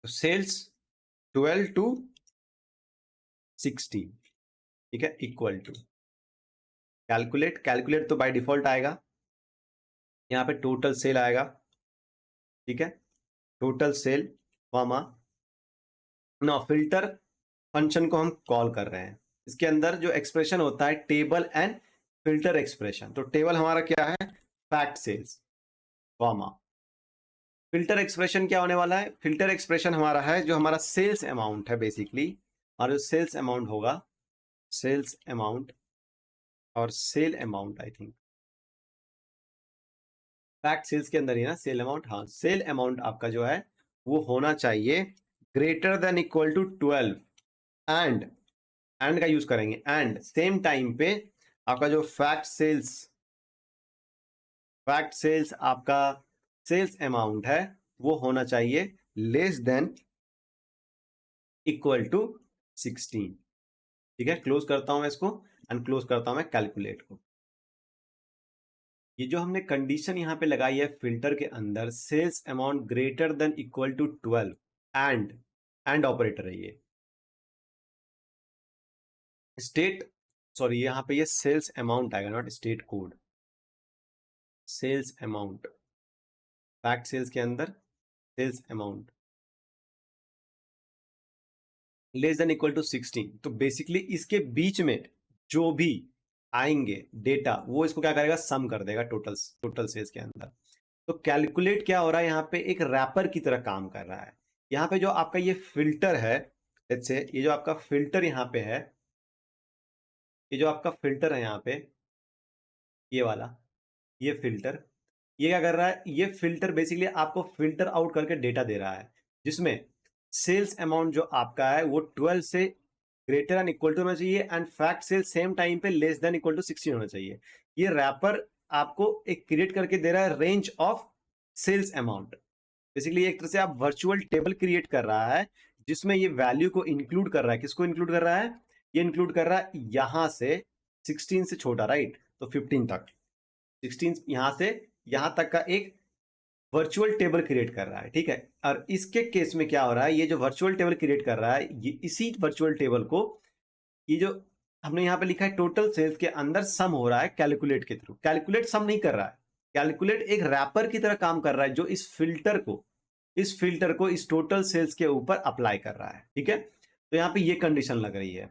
Speaker 1: तो सेल्स 12 to 16, ठीक है, इक्वल टू कैलकुलेट। कैलकुलेट तो बाय डिफॉल्ट आएगा, यहाँ पे टोटल सेल आएगा। ठीक है, टोटल सेल कॉमा ना फिल्टर फंक्शन को हम कॉल कर रहे हैं। इसके अंदर जो एक्सप्रेशन होता है टेबल एंड फिल्टर एक्सप्रेशन। तो टेबल हमारा क्या है, fact sales comma filter expression क्या होने वाला है, फिल्टर एक्सप्रेशन हमारा है जो हमारा सेल्स अमाउंट है बेसिकली। और जो सेल्स अमाउंट होगा, सेल्स अमाउंट और sale amount I think fact sales के अंदर ही ना सेल अमाउंट, हाँ सेल अमाउंट आपका जो है वो होना चाहिए greater than equal to 12 and and का यूज करेंगे एंड सेम टाइम पे आपका जो फैक्ट सेल्स आपका सेल्स अमाउंट है वो होना चाहिए लेस देन इक्वल टू 16। ठीक है, क्लोज करता हूं मैं इसको एंड क्लोज करता हूं मैं कैलकुलेट को। ये जो हमने कंडीशन यहां पे लगाई है फिल्टर के अंदर, sales amount greater than equal to 12 and and operator है ये स्टेट, सॉरी यहाँ पे ये सेल्स अमाउंट आएगा not state code. Sales amount fact sales के अंदर sales amount less than equal to 16। तो बेसिकली इसके बीच में जो भी आएंगे डेटा वो इसको क्या करेगा, सम कर देगा टोटल सेल्स के अंदर। तो कैलकुलेट क्या हो रहा है, यहाँ पे एक रैपर की तरह काम कर रहा है। यहाँ पे जो आपका ये फिल्टर है, लेट्स से ये जो आपका फिल्टर यहाँ पे है, ये जो आपका फिल्टर है यहाँ पे ये वाला, ये फिल्टर ये क्या कर रहा है, ये फिल्टर बेसिकली आपको फिल्टर आउट करके डेटा दे रहा है, जिसमें सेल्स अमाउंट जो आपका है वो 12 से ग्रेटर एंड इक्वल टू होना चाहिए and fact sale same time पे लेस देन इक्वल टू 16 होना चाहिए। ये रैपर आपको एक क्रिएट करके दे रहा है range of sales amount. Basically एक तरह से आप वर्चुअल टेबल क्रिएट कर रहा है, जिसमें ये वैल्यू को इंक्लूड कर रहा है। किसको इंक्लूड कर रहा है, ये इंक्लूड कर रहा है यहां से 16 से छोटा, राइट, तो 15 तक, 16 यहां से यहां तक का एक वर्चुअल टेबल क्रिएट कर रहा है, ठीक है। और इसके केस में क्या हो रहा है, ये जो वर्चुअल टेबल क्रिएट कर रहा है, ये इसी वर्चुअल टेबल को, ये जो हमने यहाँ पे लिखा है टोटल सेल्स के अंदर सम हो रहा है कैलकुलेट के थ्रू। कैलकुलेट सम नहीं कर रहा है, कैलकुलेट एक रैपर की तरह काम कर रहा है, जो इस फिल्टर को इस टोटल सेल्स के ऊपर अप्लाई कर रहा है, ठीक है। तो यहाँ पे ये कंडीशन लग रही है।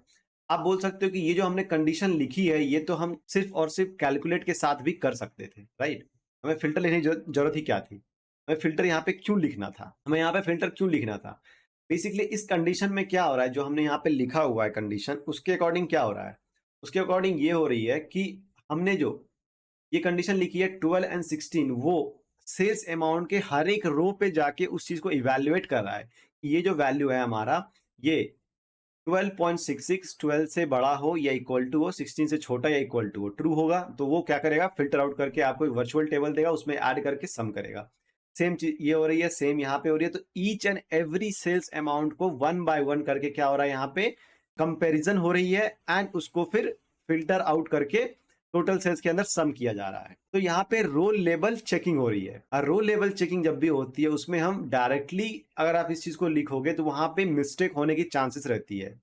Speaker 1: आप बोल सकते हो कि ये जो हमने कंडीशन लिखी है, ये तो हम सिर्फ और सिर्फ कैलकुलेट के साथ भी कर सकते थे, राइट। हमें फिल्टर लिखने की जरूरत ही क्या थी, हमें फिल्टर यहाँ पे क्यों लिखना था, हमें यहाँ पे फिल्टर क्यों लिखना था। बेसिकली इस कंडीशन में क्या हो रहा है, जो हमने यहाँ पे लिखा हुआ है कंडीशन, उसके अकॉर्डिंग क्या हो रहा है, उसके अकॉर्डिंग ये हो रही है कि हमने जो ये कंडीशन लिखी है 12 एंड 16, वो सेल्स अमाउंट के हर एक रो पे जाके उस चीज को इवेल्युएट कर रहा है। ये जो वैल्यू है हमारा, ये 12.66 12 से बड़ा हो या इक्वल टू हो, 16 से छोटा या इक्वल टू हो, ट्रू होगा तो वो क्या करेगा, फिल्टर आउट करके आपको एक वर्चुअल टेबल देगा, उसमें ऐड करके सम करेगा। सेम चीज ये हो रही है, सेम यहाँ पे हो रही है। तो each and every sales amount को वन बाय वन करके क्या हो रहा है, यहाँ पे कंपैरिजन हो रही है एंड उसको फिर फिल्टर आउट करके टोटल सेल्स के अंदर सम किया जा रहा है। तो यहाँ पे रोल लेवल चेकिंग हो रही है, और रोल लेवल चेकिंग जब भी होती है, उसमें हम डायरेक्टली अगर आप इस चीज को लिखोगे तो वहां पे मिस्टेक होने की चांसेस रहती है।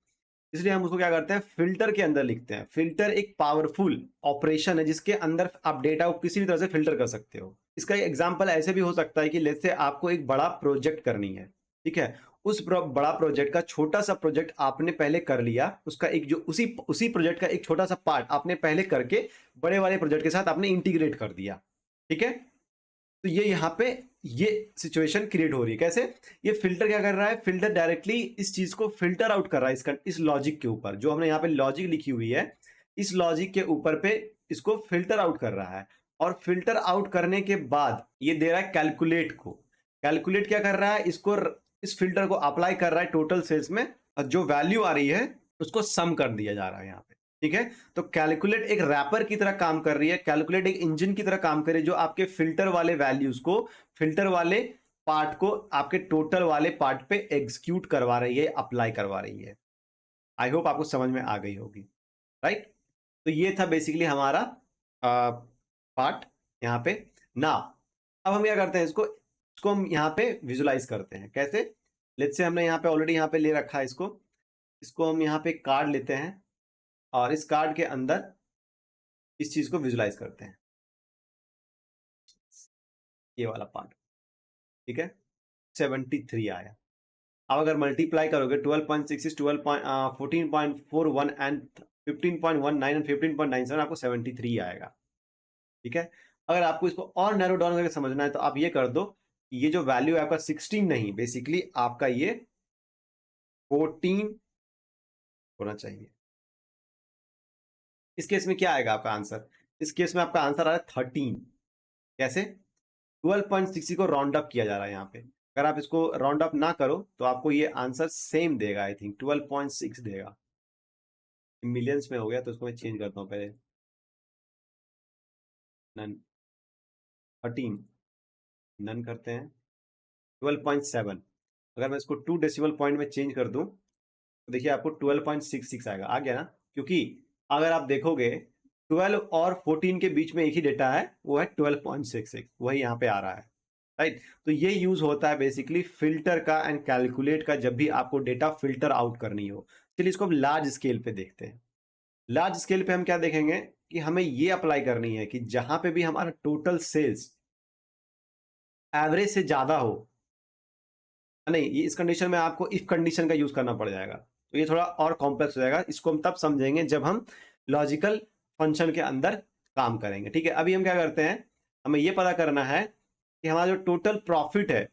Speaker 1: इसलिए हम उसको क्या करते हैं, फिल्टर के अंदर लिखते हैं। फिल्टर एक पावरफुल ऑपरेशन है, जिसके अंदर आप डेटा को किसी भी तरह से फिल्टर कर सकते हो। इसका एग्जांपल ऐसे भी हो सकता है कि लेट्स से आपको एक बड़ा प्रोजेक्ट करनी है, ठीक है। उस बड़ा प्रोजेक्ट का छोटा सा प्रोजेक्ट आपने पहले कर लिया, उसका एक जो उसी उसी प्रोजेक्ट का एक छोटा सा पार्ट आपने पहले करके बड़े वाले प्रोजेक्ट के साथ आपने इंटीग्रेट कर दिया, ठीक है। तो ये यहाँ पे ये सिचुएशन क्रिएट हो रही है। कैसे, ये फिल्टर क्या कर रहा है, फिल्टर डायरेक्टली इस चीज को फिल्टर आउट कर रहा है, इसका इस लॉजिक के ऊपर जो हमने यहाँ पे लॉजिक लिखी हुई है, इस लॉजिक के ऊपर पे इसको फिल्टर आउट कर रहा है। और फिल्टर आउट करने के बाद ये दे रहा है कैलकुलेट को। कैलकुलेट क्या कर रहा है, इसको इस फिल्टर को अप्लाई कर रहा है टोटल सेल्स में, और जो वैल्यू आ रही है उसको सम कर दिया जा रहा है यहाँ पे, ठीक है। तो कैलकुलेट एक रैपर की तरह काम कर रही है, कैलकुलेट एक इंजन की तरह काम कर रही है, जो आपके फिल्टर वाले वैल्यूज को, फिल्टर वाले पार्ट को आपके टोटल वाले पार्ट पे एग्जीक्यूट करवा रही है, अप्लाई करवा रही है। आई होप आपको समझ में आ गई होगी, राइट। तो ये था बेसिकली हमारा पार्ट यहाँ पे ना। अब हम क्या करते हैं, इसको इसको हम यहाँ पे विजुलाइज करते हैं। कैसे, लेट्स से हमने यहाँ पे ऑलरेडी यहाँ पे ले रखा है इसको, इसको हम यहाँ पे कार्ड लेते हैं और इस कार्ड के अंदर इस चीज को विजुलाइज करते हैं, ये वाला पार्ट, ठीक है। 73 आया। अब अगर मल्टीप्लाई करोगे 12.66 14.41 एंड 15.19 एंड 15.97, आपको 73 आएगा, ठीक है। अगर आपको इसको और नैरो डाउन करके समझना है तो आप ये कर दो, ये जो वैल्यू है आपका 16 नहीं, बेसिकली आपका ये 14 होना चाहिए। इस केस में क्या आएगा आपका आंसर, इस केस में आपका आंसर आ रहा है 13। कैसे, 12.60 को राउंड अप किया जा रहा है यहाँ पे। अगर आप इसको राउंड अप ना करो तो आपको ये आंसर सेम देगा, आई थिंक 12.6 देगा। मिलियंस में हो गया तो इसको मैं चेंज करता हूँ पहले, नन 13 नन करते हैं, 12.7। अगर मैं इसको 2 डेसिमल पॉइंट में चेंज कर दूं तो देखिए आपको 12.66 आएगा, आ गया ना। क्योंकि अगर आप देखोगे 12 और 14 के बीच में एक ही डेटा है, वो है 12.66, वही यहाँ पे आ रहा है, राइट। तो ये यूज होता है बेसिकली फिल्टर का एंड कैलकुलेट का, जब भी आपको डेटा फिल्टर आउट करनी हो। चलिए इसको हम लार्ज स्केल पे देखते हैं। लार्ज स्केल पे हम क्या देखेंगे कि हमें ये अप्लाई करनी है कि जहां पे भी हमारा टोटल सेल्स एवरेज से ज्यादा हो, नहीं, ये इस कंडीशन में आपको इफ कंडीशन का यूज करना पड़ जाएगा, तो ये थोड़ा और कॉम्प्लेक्स हो जाएगा। इसको हम तब समझेंगे जब हम लॉजिकल फंक्शन के अंदर काम करेंगे, ठीक है। अभी हम क्या करते हैं, हमें ये पता करना है कि हमारा जो टोटल प्रॉफिट है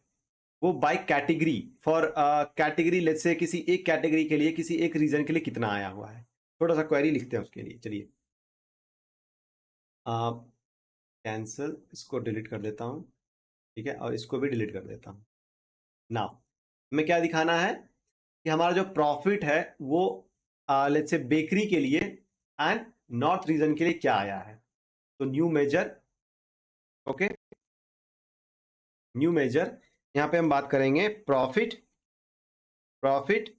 Speaker 1: वो by category, for category let's say किसी एक कैटेगरी के लिए, किसी एक रीजन के लिए कितना आया हुआ है। थोड़ा सा क्वेरी लिखते हैं उसके लिए। चलिए कैंसिल, इसको डिलीट कर देता हूँ, ठीक है, और इसको भी डिलीट कर देता हूँ। नाउ हमें क्या दिखाना है कि हमारा जो प्रॉफिट है वो लेट्स से बेकरी के लिए एंड नॉर्थ रीजन के लिए क्या आया है। तो new measure, okay, new measure, यहां पे हम बात करेंगे प्रॉफिट, प्रॉफिट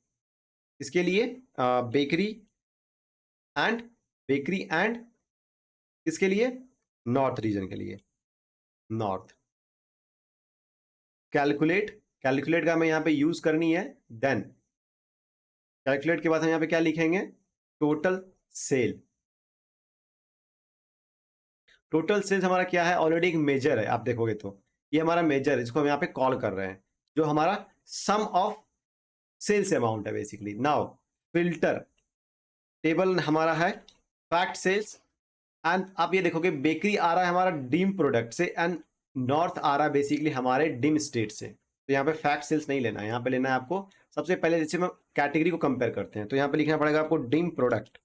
Speaker 1: इसके लिए बेकरी एंड, बेकरी एंड इसके लिए नॉर्थ रीजन के लिए, नॉर्थ। कैलकुलेट, कैलकुलेट का हमें यहां पे यूज करनी है। देन कैलकुलेट के बाद हम यहां पे क्या लिखेंगे, टोटल सेल। टोटल सेल्स हमारा क्या है, ऑलरेडी एक मेजर है, आप देखोगे तो ये हमारा मेजर है, इसको हम यहाँ पे कॉल कर रहे हैं, जो हमारा सम ऑफ सेल्स अमाउंट है बेसिकली। नाउ फिल्टर टेबल हमारा है फैक्ट सेल्स, एंड आप ये देखोगे बेकरी आ रहा है हमारा डीम प्रोडक्ट से एंड नॉर्थ आ रहा है बेसिकली हमारे डीम स्टेट से। तो यहाँ पे फैक्ट सेल्स नहीं लेना है, यहाँ पे लेना है आपको सबसे पहले, जैसे हम कैटेगरी को कंपेयर करते हैं तो यहाँ पे लिखना पड़ेगा आपको dim product,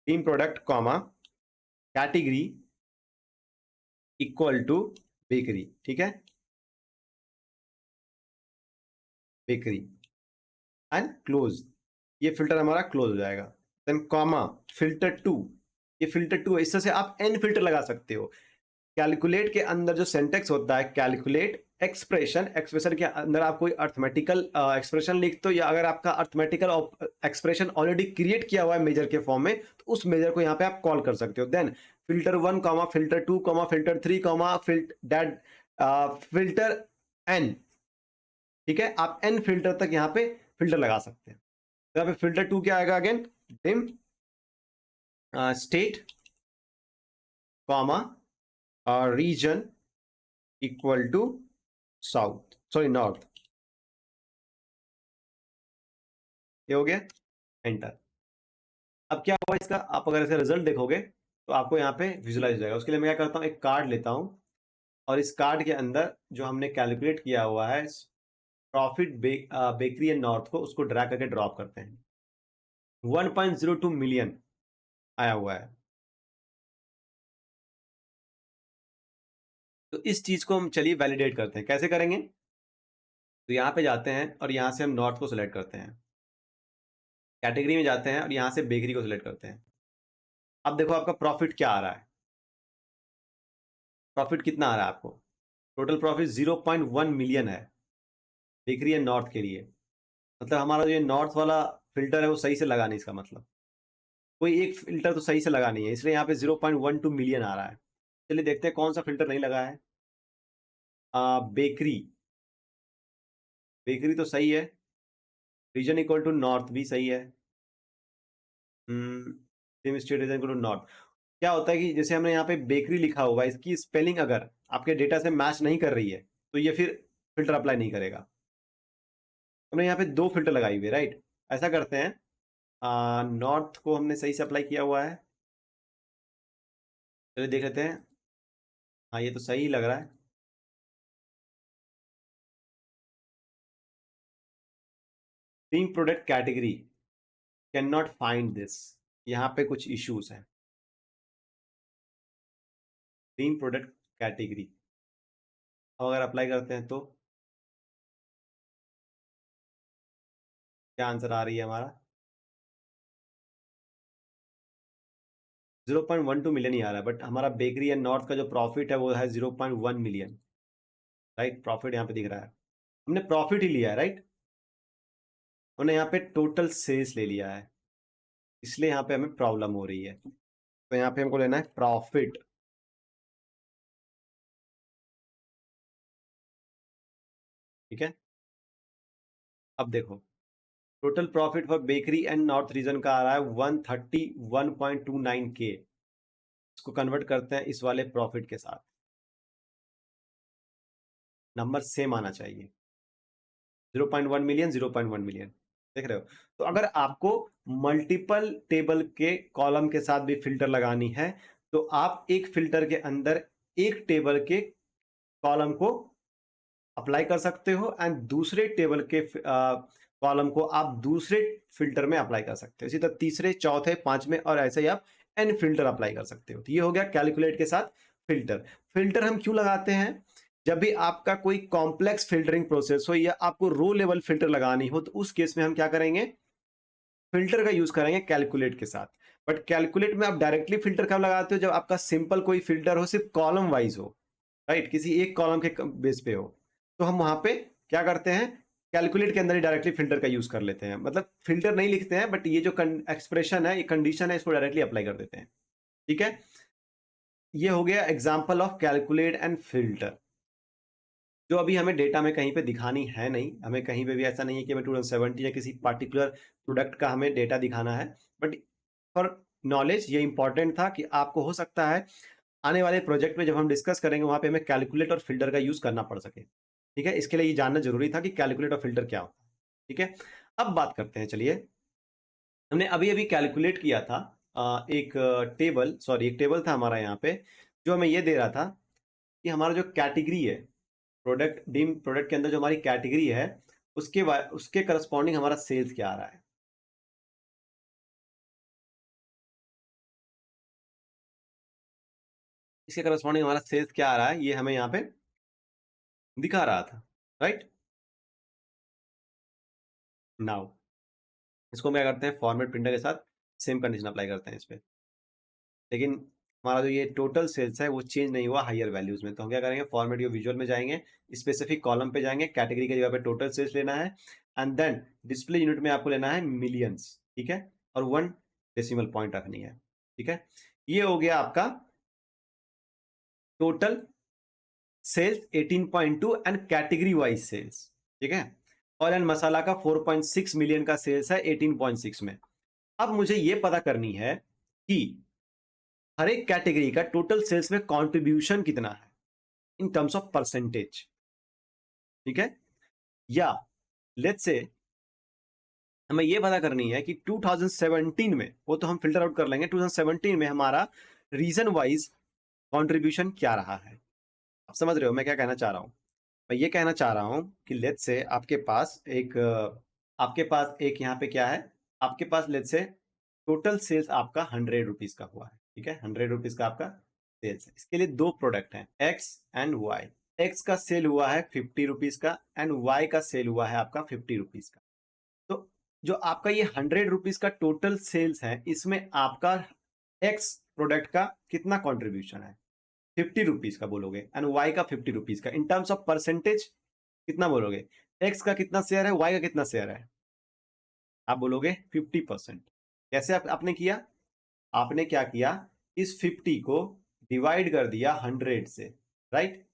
Speaker 1: dim product comma category equal to bakery, ठीक है, बेकरी एंड क्लोज, ये फिल्टर हमारा क्लोज हो जाएगा। देन कॉमा फिल्टर टू, ये फिल्टर टू है, इस तरह से आप एन फिल्टर लगा सकते हो। कैलकुलेट के अंदर जो सेंटेक्स होता है, कैलकुलेट एक्सप्रेशन, एक्सप्रेशन के अंदर आप कोई अर्थमेटिकल एक्सप्रेशन लिखते हो, या अगर आपका अर्थमेटिकल एक्सप्रेशन ऑलरेडी क्रिएट किया हुआ है मेजर के फॉर्म में, तो उस मेजर को यहाँ पे आप कॉल कर सकते हो। Then filter one comma filter two comma filter three comma filter N, ठीक है, आप एन फिल्टर तक यहाँ पे फिल्टर लगा सकते हैं। तो यहाँ पे फिल्टर टू क्या आएगा, again dim state comma region equal to south, sorry north, ये हो गया, एंटर। अब क्या हुआ इसका, आप अगर ऐसे रिजल्ट देखोगे तो आपको यहाँ पे विजुलाइज हो जाएगा। उसके लिए मैं क्या करता हूँ, एक कार्ड लेता हूँ और इस कार्ड के अंदर जो हमने कैलकुलेट किया हुआ है प्रॉफिट बेकरी एंड नॉर्थ को, उसको ड्रैग करके ड्रॉप करते हैं। 1.02 मिलियन आया हुआ है। तो इस चीज को हम चलिए वैलिडेट करते हैं, कैसे करेंगे। तो यहाँ पे जाते हैं और यहाँ से हम नॉर्थ को सिलेक्ट करते हैं, कैटेगरी में जाते हैं और यहाँ से बेकरी को सिलेक्ट करते हैं। अब देखो आपका प्रॉफिट क्या आ रहा है, प्रॉफिट कितना आ रहा है आपको, टोटल प्रॉफिट 0.1 मिलियन है बेकरी एंड नॉर्थ के लिए। मतलब हमारा जो ये नॉर्थ वाला फिल्टर है वो सही से लगा नहीं, इसका मतलब कोई एक फिल्टर तो सही से लगा नहीं है, इसलिए यहाँ पे 0.12 मिलियन आ रहा है। चलिए देखते हैं कौन सा फिल्टर नहीं लगा है। बेकरी, बेकरी तो सही है, रीजन इक्वल टू नॉर्थ भी सही है, same state region equal to north. क्या होता है कि जैसे हमने यहाँ पे बेकरी लिखा हुआ है, इसकी स्पेलिंग अगर आपके डेटा से मैच नहीं कर रही है तो ये फिर फिल्टर अप्लाई नहीं करेगा। हमने यहाँ पे दो फिल्टर लगाई हुई है, राइट। ऐसा करते हैं, नॉर्थ को हमने सही से अप्लाई किया हुआ है, चलिए देख लेते हैं। हाँ ये तो सही लग रहा है। Team product category can not find this, यहाँ पे कुछ इश्यूज हैं। टीम प्रोडक्ट कैटेगरी अब अगर अप्लाई करते हैं तो क्या आंसर आ रही है हमारा, 0.12 मिलियन ही आ रहा है, बट हमारा बेकरी एंड नॉर्थ का जो प्रॉफिट है वो है 0.1 मिलियन, राइट। प्रॉफिट यहाँ पे दिख रहा है, हमने प्रॉफिट ही लिया है, राइट। हमने यहाँ पे टोटल सेल्स ले लिया है, इसलिए यहाँ पे हमें प्रॉब्लम हो रही है। तो यहाँ पे हमको लेना है प्रॉफिट, ठीक है। अब देखो total profit for bakery and north region का आ रहा है 131.29 के। इसको कन्वर्ट करते हैं इस वाले प्रॉफिट के साथ, नंबर सेम आना चाहिए, 0.1 मिलियन, 0.1 मिलियन, देख रहे हो। तो अगर आपको मल्टीपल टेबल के कॉलम के साथ भी फिल्टर लगानी है तो आप एक फिल्टर के अंदर एक टेबल के कॉलम को अप्लाई कर सकते हो एंड दूसरे टेबल के कॉलम को आप दूसरे फिल्टर में अप्लाई कर सकते हो। इसी तरह तीसरे, चौथे, पांचवें और ऐसे ही आप एन फिल्टर अप्लाई कर सकते हो। तो ये हो गया कैलकुलेट के साथ फिल्टर। फिल्टर हम क्यों लगाते हैं? जब भी आपका कोई कॉम्प्लेक्स फिल्टरिंग प्रोसेस हो या आपको रो लेवल फिल्टर लगानी हो, तो उस केस में हम क्या करेंगे? फिल्टर का यूज करेंगे कैलकुलेट के साथ। बट कैलकुलेट में आप डायरेक्टली फिल्टर कब लगाते हो? जब आपका सिंपल कोई फिल्टर हो, सिर्फ कॉलम वाइज हो, राइट, किसी एक कॉलम के बेस पे हो, तो हम वहां पे क्या करते हैं? कैलकुलेट के अंदर ही डायरेक्टली फिल्टर का यूज कर लेते हैं। मतलब फिल्टर नहीं लिखते हैं, बट ये जो एक्सप्रेशन है, ये कंडीशन है, इसको डायरेक्टली अप्लाई कर देते हैं। ठीक है, ये हो गया example of calculate and filter, जो अभी हमें डेटा में कहीं पे दिखानी है नहीं। हमें कहीं पे भी ऐसा नहीं है कि हमें 2070 या किसी पार्टिकुलर प्रोडक्ट का हमें डेटा दिखाना है। बट फॉर नॉलेज ये इंपॉर्टेंट था कि आपको हो सकता है आने वाले प्रोजेक्ट में जब हम डिस्कस करेंगे, वहां पे हमें कैलकुलेट और फिल्टर का यूज करना पड़ सके। ठीक है, इसके लिए ये जानना जरूरी था कि कैलकुलेट और फिल्टर क्या होता है। ठीक है, अब बात करते हैं। चलिए, हमने अभी अभी कैलकुलेट किया था एक एक टेबल था हमारा यहाँ पे, जो हमें ये दे रहा था कि हमारा जो कैटेगरी है, प्रोडक्ट के अंदर जो हमारी कैटेगरी है, उसके करस्पॉन्डिंग हमारा सेल्स क्या आ रहा है। इसके करस्पॉन्डिंग हमारा सेल्स क्या आ रहा है, ये हमें यहाँ पे दिखा रहा था, राइट। नाउ इसको हम क्या करते हैं? फॉर्मेट प्रिंटर के साथ सेम कंडीशन अप्लाई करते हैं इस पे। लेकिन हमारा जो ये टोटल सेल्स है वो चेंज नहीं हुआ हायर वैल्यूज में। तो हम क्या करेंगे? फॉर्मेट यो विजुअल में जाएंगे, स्पेसिफिक कॉलम पे जाएंगे, कैटेगरी के जगह पे टोटल सेल्स लेना है, एंड देन डिस्प्ले यूनिट में आपको लेना है मिलियंस। ठीक है, और 1 डेसिमल पॉइंट रखनी है। ठीक है, ये हो गया आपका total sales 18.2 and category wise sales. ठीक है, ऑयल एंड मसाला का 4.6 मिलियन का सेल्स है 18.6 में। अब मुझे ये पता करनी है कि हर एक कैटेगरी का टोटल सेल्स में कंट्रीब्यूशन कितना है इन टर्म्स ऑफ परसेंटेज। ठीक है, या लेट्स से हमें यह पता करनी है कि 2017 में, वो तो हम फिल्टर आउट कर लेंगे, 2017 में हमारा रीजन वाइज कंट्रीब्यूशन क्या रहा है। आप समझ रहे हो मैं क्या कहना चाह रहा हूं? मैं ये कहना चाह रहा हूं कि लेट्स से आपके पास एक यहाँ पे क्या है? आपके पास लेट्स से टोटल सेल्स आपका 100 रुपीज का हुआ है। ठीक है, 100 रुपीज का आपका सेल्स है। इसके लिए दो प्रोडक्ट हैं, एक्स एंड वाई। एक्स का सेल हुआ है 50 रुपीज का, एंड वाई का सेल हुआ है आपका 50 रुपीज का। तो जो आपका ये 100 रुपीज का टोटल सेल्स है, इसमें आपका एक्स प्रोडक्ट का कितना कॉन्ट्रीब्यूशन है? 50 रुपीज का बोलोगे, एंड वाई का 50 रुपीज का। इन टर्म्स ऑफ परसेंटेज कितना बोलोगे? एक्स का कितना शेयर है, वाई का कितना शेयर है? आप बोलोगे 50%। कैसे आपने किया? आपने क्या किया? इस 50 को डिवाइड कर दिया 100 से, राइट,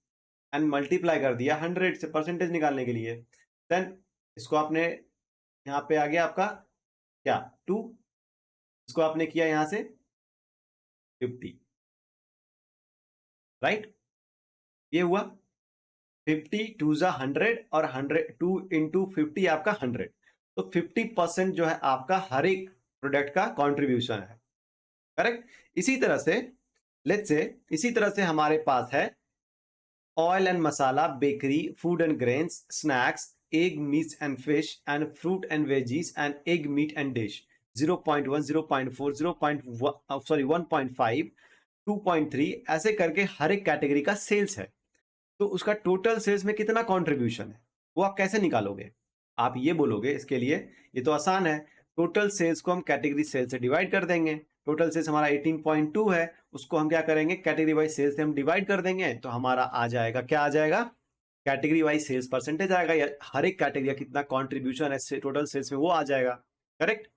Speaker 1: एंड मल्टीप्लाई कर दिया 100 से परसेंटेज निकालने के लिए। देन इसको आपने, यहाँ पे आ गया आपका क्या, 2, इसको आपने किया यहां से 50, राइट। ये हुआ 50 2 100, और 100 2 × 50 आपका 100। तो 50% जो है आपका हर एक प्रोडक्ट का कंट्रीब्यूशन है, करेक्ट। इसी तरह से लेट्स से, इसी तरह से हमारे पास है oil and masala, bakery, food and grains, snacks, egg meets and fish, and fruit and veggies, and egg meat and dish. 0.1 0.4 sorry 1.5 2.3 ऐसे करके हर एक कैटेगरी का सेल्स है। तो उसका टोटल सेल्स में कितना कंट्रीब्यूशन है, वो आप कैसे निकालोगे? आप ये बोलोगे इसके लिए, ये तो आसान है, टोटल सेल्स को हम कैटेगरी सेल्स से डिवाइड कर देंगे। टोटल सेल्स हमारा 18.2 है, उसको हम क्या करेंगे? कैटेगरी वाइज सेल्स से हम डिवाइड कर देंगे, तो हमारा आ जाएगा, क्या आ जाएगा? कैटेगरी वाइज सेल्स परसेंटेज आएगा, या हर एक कैटेगरी का कितना कॉन्ट्रीब्यूशन है टोटल सेल्स में, वो आ जाएगा, करेक्ट।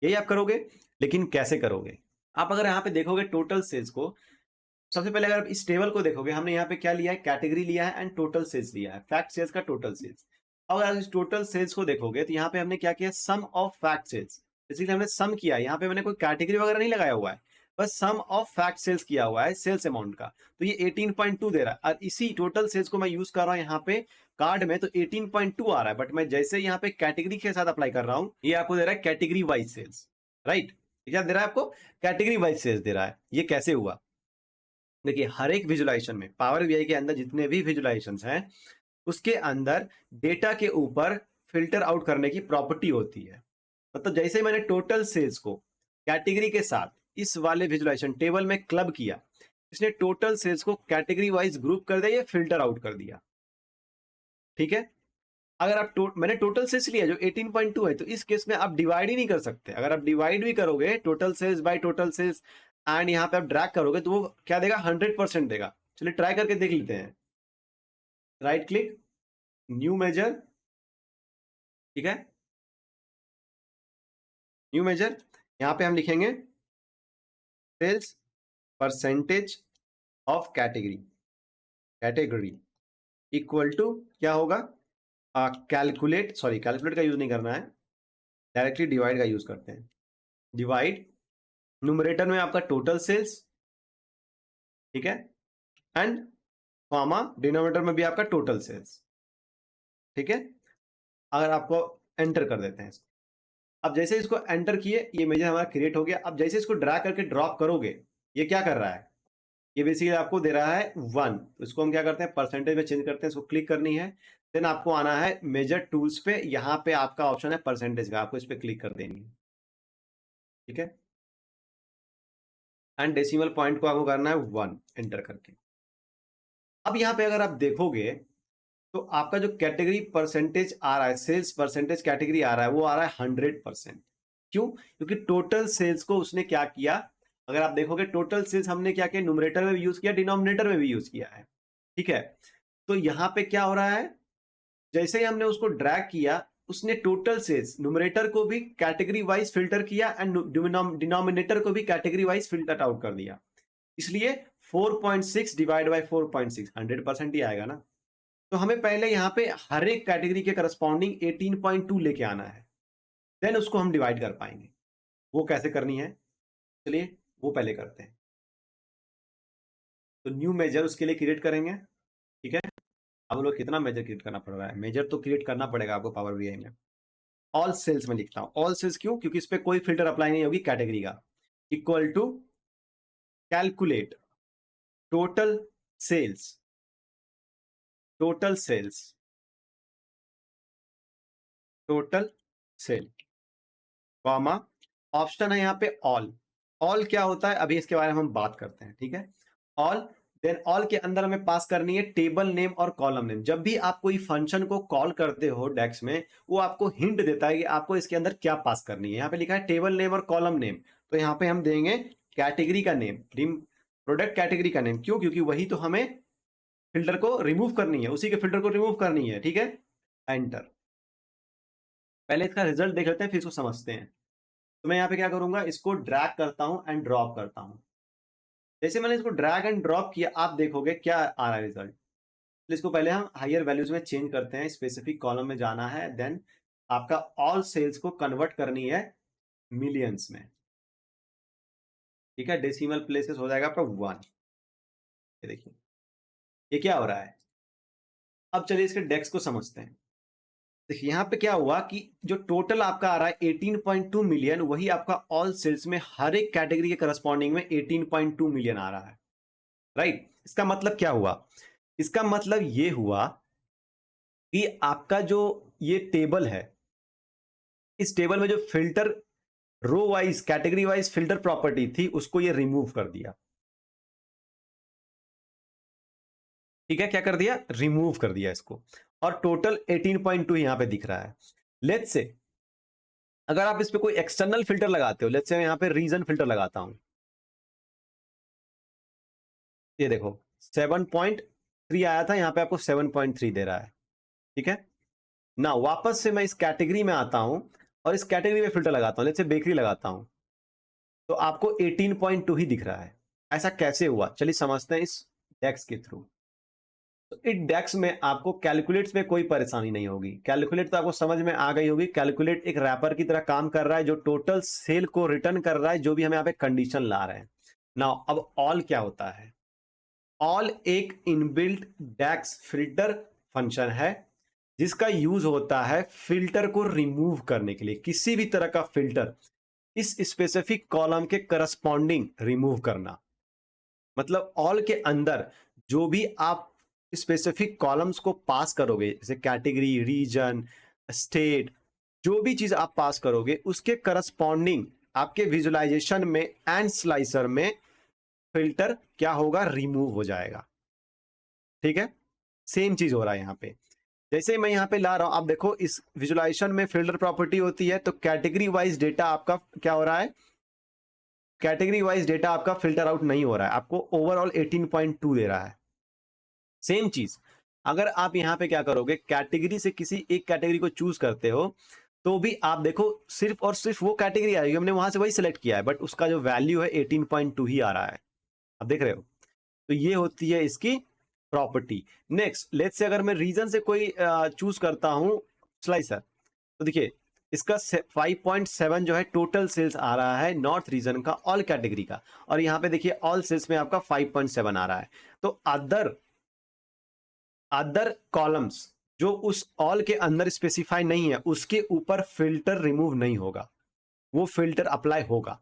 Speaker 1: यही आप करोगे। लेकिन कैसे करोगे? आप अगर यहाँ पे देखोगे टोटल सेल्स को, सबसे पहले अगर इस टेबल को देखोगे, हमने यहाँ पे क्या लिया है? कैटेगरी लिया है एंड टोटल सेल्स लिया है, फैक्ट सेल्स का टोटल सेल्स। अब अगर इस टोटल सेल्स को देखोगे, तो यहाँ पे हमने क्या किया? सम ऑफ फैक्ट सेल्स। इसलिए हमने सम किया है, यहाँ पे मैंने कोई कैटेगरी वगैरह नहीं लगाया हुआ है, बस सम ऑफ फैक्ट सेल्स किया हुआ है सेल्स अमाउंट का। तो ये 18.2 दे रहा है, और इसी टोटल सेल्स को मैं यूज कर रहा हूँ यहाँ पे कार्ड में, तो 18.2 आ रहा है। बट मैं जैसे यहाँ पे कैटेगरी के साथ अप्लाई कर रहा हूँ, ये आपको दे रहा है कैटेगरी वाइज सेल्स, राइट। क्या दे रहा है आपको? कैटेगरी वाइज सेल्स दे रहा है। ये कैसे हुआ? देखिए, हर एक विजुलाइजेशन में, पावर बीआई के अंदर जितने भी विजुलाइजेशंस हैं, उसके अंदर डेटा के ऊपर फिल्टर आउट करने की प्रॉपर्टी होती है। मतलब जैसे मैंने टोटल सेल्स को कैटेगरी के साथ इस वाले विजुलाइजेशन टेबल में क्लब किया, इसने टोटल सेल्स को कैटेगरी वाइज ग्रुप कर दिया या फिल्टर आउट कर दिया। ठीक है, अगर आप मैंने टोटल सेल्स लिया जो 18.2 है, तो इस केस में आप डिवाइड ही नहीं कर सकते। अगर आप डिवाइड भी करोगे total sales by total sales and यहाँ पे आप ड्रैग करोगे तो वो क्या देगा, 100% देगा। चलिए ट्राई करके देख लेते हैं। राइट क्लिक, न्यू मेजर, ठीक है, न्यू मेजर, यहाँ पे हम लिखेंगे sales percentage of category, category equal to क्या होगा, कैलकुलेट, सॉरी कैलकुलेट का यूज नहीं करना है, डायरेक्टली डिवाइड का यूज करते हैं। डिवाइड, न्यूमरेटर में आपका टोटल सेल्स, ठीक है, एंड कॉमा डिनोमिनेटर में भी आपका टोटल सेल्स, ठीक है। अगर आपको एंटर कर देते हैं इसको, अब जैसे इसको एंटर किए ये मेजर हमारा क्रिएट हो गया। अब जैसे इसको ड्रैग करके ड्रॉप करोगे, ये क्या कर रहा है, ये बेसिकली आपको दे रहा है 1, तो इसको हम क्या करते हैं परसेंटेज में चेंज करते हैं, इसको क्लिक करनी है, देन आपको आना है मेजर टूल्स पे, यहाँ पे आपका ऑप्शन है परसेंटेज का, आपको इस पे क्लिक कर देनी है, ठीक है, एंड डेसिमल पॉइंट को आपको करना है 1 एंटर करके। अब यहाँ पे अगर आप देखोगे तो आपका जो कैटेगरी परसेंटेज आ रहा है, सेल्स परसेंटेज कैटेगरी आ रहा है, वो आ रहा है 100%। क्यों? क्योंकि टोटल सेल्स को उसने क्या किया, अगर आप देखोगे टोटल सेल्स हमने क्या किया, न्यूमरेटर में भी यूज किया, डिनोमिनेटर में भी यूज किया है, ठीक है। तो यहाँ पे क्या हो रहा है, जैसे ही हमने उसको ड्रैग किया, उसने टोटल सेल्स न्यूमरेटर को भी कैटेगरी वाइज फिल्टर किया एंड डिनोमिनेटर को भी कैटेगरी वाइज फिल्टर आउट कर दिया। इसलिए 4.6 डिवाइड बाय 4.6 100% ही आएगा ना। तो हमें पहले यहाँ पे हर एक कैटेगरी के करस्पॉन्डिंग 18.2 लेके आना है, देन उसको हम डिवाइड कर पाएंगे। वो कैसे करनी है, चलिए वो पहले करते हैं। तो न्यू मेजर उसके लिए क्रिएट करेंगे, ठीक है। अब लोग कितना मेजर क्रिएट करना पड़ रहा है, मेजर तो क्रिएट करना पड़ेगा आपको पावर बीआई में। ऑल सेल्स में लिखता हूं, ऑल सेल्स क्यों, क्योंकि इस पे कोई फिल्टर अप्लाई नहीं होगी कैटेगरी का। Equal to calculate total sales, total sales, total sale, comma option है यहाँ पे ऑल। ऑल क्या होता है अभी इसके बारे में हम बात करते हैं, ठीक है। ऑल, देन ऑल के अंदर हमें पास करनी है टेबल नेम और कॉलम नेम। जब भी आप कोई फंक्शन को कॉल करते हो डेक्स में, वो आपको हिंट देता है कि आपको इसके अंदर क्या पास करनी है। यहाँ पे लिखा है टेबल नेम और कॉलम नेम, तो यहाँ पे हम देंगे कैटेगरी का नेम, प्रोडक्ट कैटेगरी का नेम। क्यों? क्योंकि वही तो हमें फिल्टर को रिमूव करनी है, उसी के फिल्टर को रिमूव करनी है, ठीक है। एंटर, पहले इसका रिजल्ट देख लेते हैं फिर इसको समझते हैं। तो मैं यहाँ पे क्या करूंगा, इसको ड्रैग करता हूं एंड ड्रॉप करता हूं। जैसे मैंने इसको ड्रैग एंड ड्रॉप किया, आप देखोगे क्या आ रहा है रिजल्ट। तो इसको पहले हम हायर वैल्यूज में चेंज करते हैं, स्पेसिफिक कॉलम में जाना है, देन आपका ऑल सेल्स को कन्वर्ट करनी है मिलियंस में, ठीक है। डेसिमल प्लेसेस हो जाएगा आपका 1। ये देखिए ये क्या हो रहा है। अब चलिए इसके डेक्स को समझते हैं। देखिए यहाँ पे क्या हुआ कि जो टोटल आपका आ रहा है 18.2 मिलियन, वही आपका ऑल सेल्स में हर एक कैटेगरी के करस्पॉन्डिंग में 18.2 मिलियन आ रहा है, राइट। इसका मतलब क्या हुआ, इसका मतलब ये हुआ कि आपका जो ये टेबल है, इस टेबल में जो filter row wise category wise filter property थी, उसको ये रिमूव कर दिया, ठीक है। क्या कर दिया, रिमूव कर दिया इसको, और टोटल 18.2 यहां पे दिख रहा है। लेट्स से अगर आप इस पे कोई एक्सटर्नल फिल्टर लगाते हो, लेट्स से मैं यहां पे रीजन फिल्टर लगाता हूं, ये देखो 7.3 आया था, यहां पे आपको 7.3 दे रहा है, ठीक है ना। वापस से मैं इस कैटेगरी में आता हूं और इस कैटेगरी में फिल्टर लगाता हूं, लेट्स से बेकरी लगाता हूं, तो आपको 18.2 ही दिख रहा है। ऐसा कैसे हुआ, चलिए समझते हैं इस डेक्स के थ्रू। तो इस डेक्स में आपको कैलकुलेट्स में कोई परेशानी नहीं होगी। कैलकुलेट तो आपको समझ में आ गई होगी। कैलकुलेट एक रैपर की तरह काम कर रहा है, जो टोटल सेल को रिटर्न कर रहा है, जो भी हमें यहाँ पे कंडीशन ला रहे हैं। नाउ अब ऑल क्या होता है, ऑल एक इनबिल्ट डेक्स फिल्टर फंक्शन है, जिसका यूज होता है फिल्टर को रिमूव करने के लिए। किसी भी तरह का फिल्टर इस स्पेसिफिक कॉलम के करस्पॉन्डिंग रिमूव करना, मतलब ऑल के अंदर जो भी आप स्पेसिफिक कॉलम्स को पास करोगे, जैसे कैटेगरी, रीजन, स्टेट, जो भी चीज आप पास करोगे, उसके करस्पॉन्डिंग आपके विजुअलाइजेशन में एंड स्लाइसर में फिल्टर क्या होगा, रिमूव हो जाएगा। ठीक है, सेम चीज हो रहा है यहाँ पे। जैसे मैं यहाँ पे ला रहा हूं, आप देखो इस विजुलाइजेशन में फिल्टर प्रॉपर्टी होती है, तो कैटेगरी वाइज डेटा आपका क्या हो रहा है, कैटेगरी वाइज डेटा आपका फिल्टर आउट नहीं हो रहा है, आपको ओवरऑल 18.2 दे रहा है। सेम चीज अगर आप यहाँ पे क्या करोगे, कैटेगरी से किसी एक कैटेगरी को चूज करते हो, तो भी आप देखो सिर्फ और सिर्फ वो कैटेगरी आएगी, हमने वहां से वही सिलेक्ट किया है, बट उसका जो वैल्यू है 18.2 ही आ रहा है। आप देख रहे हो, तो ये होती है इसकी प्रॉपर्टी। नेक्स्ट लेट्स से अगर मैं रीजन से कोई चूज करता हूं स्लाइसर, तो देखिए इसका 5.7 जो है टोटल सेल्स आ रहा है नॉर्थ रीजन का, ऑल कैटेगरी का, और यहाँ पे देखिए ऑल सेल्स में आपका 5.7 आ रहा है। तो अदर कॉलम्स जो उस ऑल के अंदर स्पेसिफाई नहीं है, उसके ऊपर फिल्टर रिमूव नहीं होगा, वो फिल्टर अप्लाई होगा।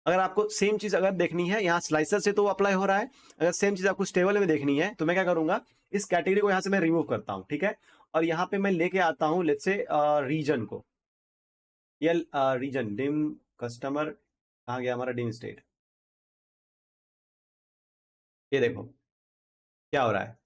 Speaker 1: अगर आपको सेम चीज अगर देखनी है यहाँ स्लाइसर से, तो वो अप्लाई हो रहा है। अगर सेम चीज आपको टेबल में देखनी है, तो मैं क्या करूंगा, इस कैटेगरी को यहाँ से मैं रिमूव करता हूँ, ठीक है, और यहाँ पे मैं लेके आता हूँ लेट्स से रीजन को, या रीजन डिम कस्टमर, कहाँ गया हमारा डिम स्टेट, ये देखो क्या हो रहा है,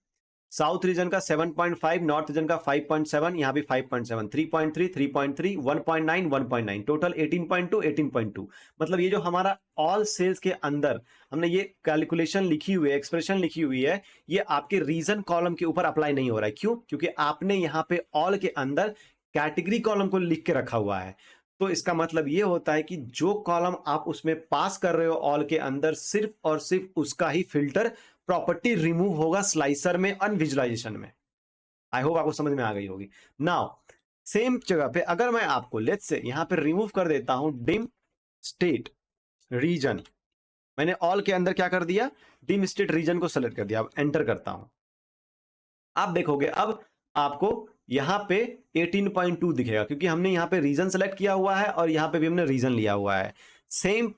Speaker 1: साउथ रीजन का 7.5, नॉर्थ रीजन का 5.7, यहाँ भी 5.7, 3.3, 3.3, 1.9, 1.9, टोटल 18.2, 18.2। मतलब ये जो हमारा ऑल सेल्स के अंदर हमने ये कैलकुलेशन लिखी हुई है, एक्सप्रेशन लिखी हुई है, ये आपके रीजन कॉलम के ऊपर अप्लाई नहीं हो रहा है। क्यों? क्योंकि आपने यहाँ पे ऑल के अंदर कैटेगरी कॉलम को लिख के रखा हुआ है। तो इसका मतलब ये होता है कि जो कॉलम आप उसमें पास कर रहे हो ऑल के अंदर, सिर्फ और सिर्फ उसका ही फिल्टर प्रॉपर्टी रिमूव होगा स्लाइसर में, अनविजुलाइजेशन में। आई होप आपको समझ में आ गई होगी। नाउ सेम जगह पे अगर मैं आपको लेट्स से यहां पे रिमूव कर देता हूं डिम स्टेट रीजन, मैंने ऑल के अंदर क्या कर दिया, डिम स्टेट रीजन को सेलेक्ट कर दिया, अब एंटर करता हूं, आप देखोगे अब आपको यहां पे 18.2 दिखेगा, क्योंकि हमने यहां पे रीजन सेलेक्ट किया हुआ है और यहां पे भी हमने रीजन लिया हुआ है। सेम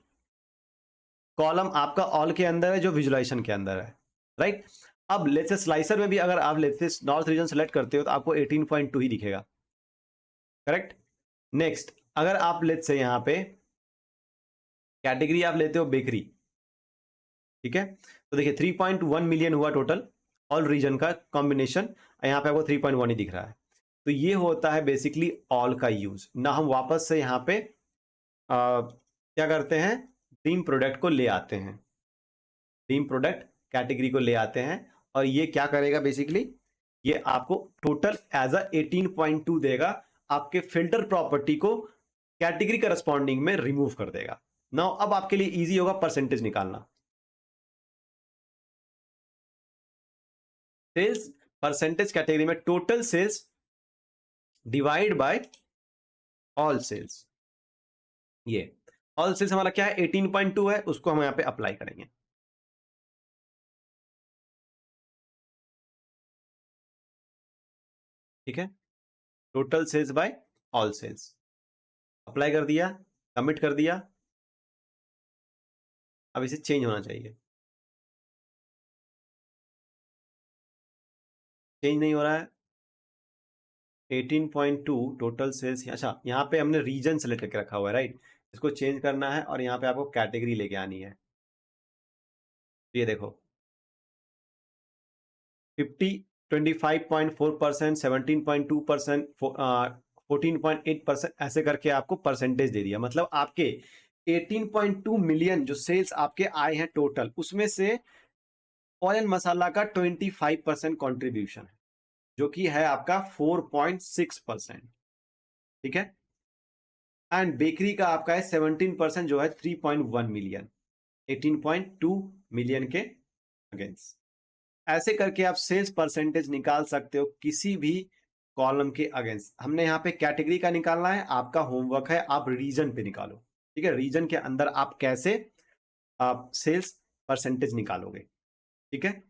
Speaker 1: कॉलम आपका ऑल के अंदर है जो विजुलाइजेशन के अंदर है, राइट। अब लेट्स से स्लाइसर में भी अगर आप let's say north region select करते हो, तो आपको 18.2 ही दिखेगा, करेक्ट। नेक्स्ट अगर आप लेट्स से यहां पे कैटेगरी आप लेते हो बेकरी, ठीक है, तो देखिए 3.1 मिलियन हुआ टोटल ऑल रीजन का कॉम्बिनेशन, यहाँ पे आपको 3.1 ही दिख रहा है। तो ये होता है बेसिकली ऑल का यूज ना। हम वापस से यहाँ पे क्या करते हैं, टीम प्रोडक्ट को ले आते हैं, टीम प्रोडक्ट कैटेगरी को ले आते हैं, और ये क्या करेगा बेसिकली, ये आपको टोटल एज अ 18.2 देगा, आपके फिल्टर प्रॉपर्टी को कैटेगरी करस्पॉन्डिंग में रिमूव कर देगा। नाउ अब आपके लिए इजी होगा परसेंटेज निकालना। सेल्स परसेंटेज कैटेगरी में total sales divide by all sales, ये ऑल सेल्स हमारा क्या है 18.2 है, उसको हम यहां पे अप्लाई करेंगे। ठीक है, total sales by all sales apply कर दिया, कमिट कर दिया। अब इसे चेंज होना चाहिए, चेंज नहीं हो रहा है। 18.2 टोटल सेल्स, अच्छा यहाँ पे हमने रीजन सेलेक्ट करके रखा हुआ है, राइट। इसको चेंज करना है और यहाँ पे आपको कैटेगरी लेके आनी है। ये देखो 50, 25.4%, 17.2%, 14.8%, ऐसे करके आपको परसेंटेज दे दिया। मतलब आपके 18.2 मिलियन जो सेल्स आपके आए हैं टोटल, उसमें से ऑयल एंड मसाला का 25% कॉन्ट्रीब्यूशन है, जो कि है आपका 4.6%। ठीक है, एंड बेकरी का आपका है 17%, जो है 3.1 मिलियन, 18.2 मिलियन के अगेंस्ट। ऐसे करके आप सेल्स परसेंटेज निकाल सकते हो किसी भी कॉलम के अगेंस्ट। हमने यहाँ पे कैटेगरी का निकालना है, आपका होमवर्क है आप रीजन पे निकालो। ठीक है, रीजन के अंदर आप कैसे आप सेल्स परसेंटेज निकालोगे। ठीक है,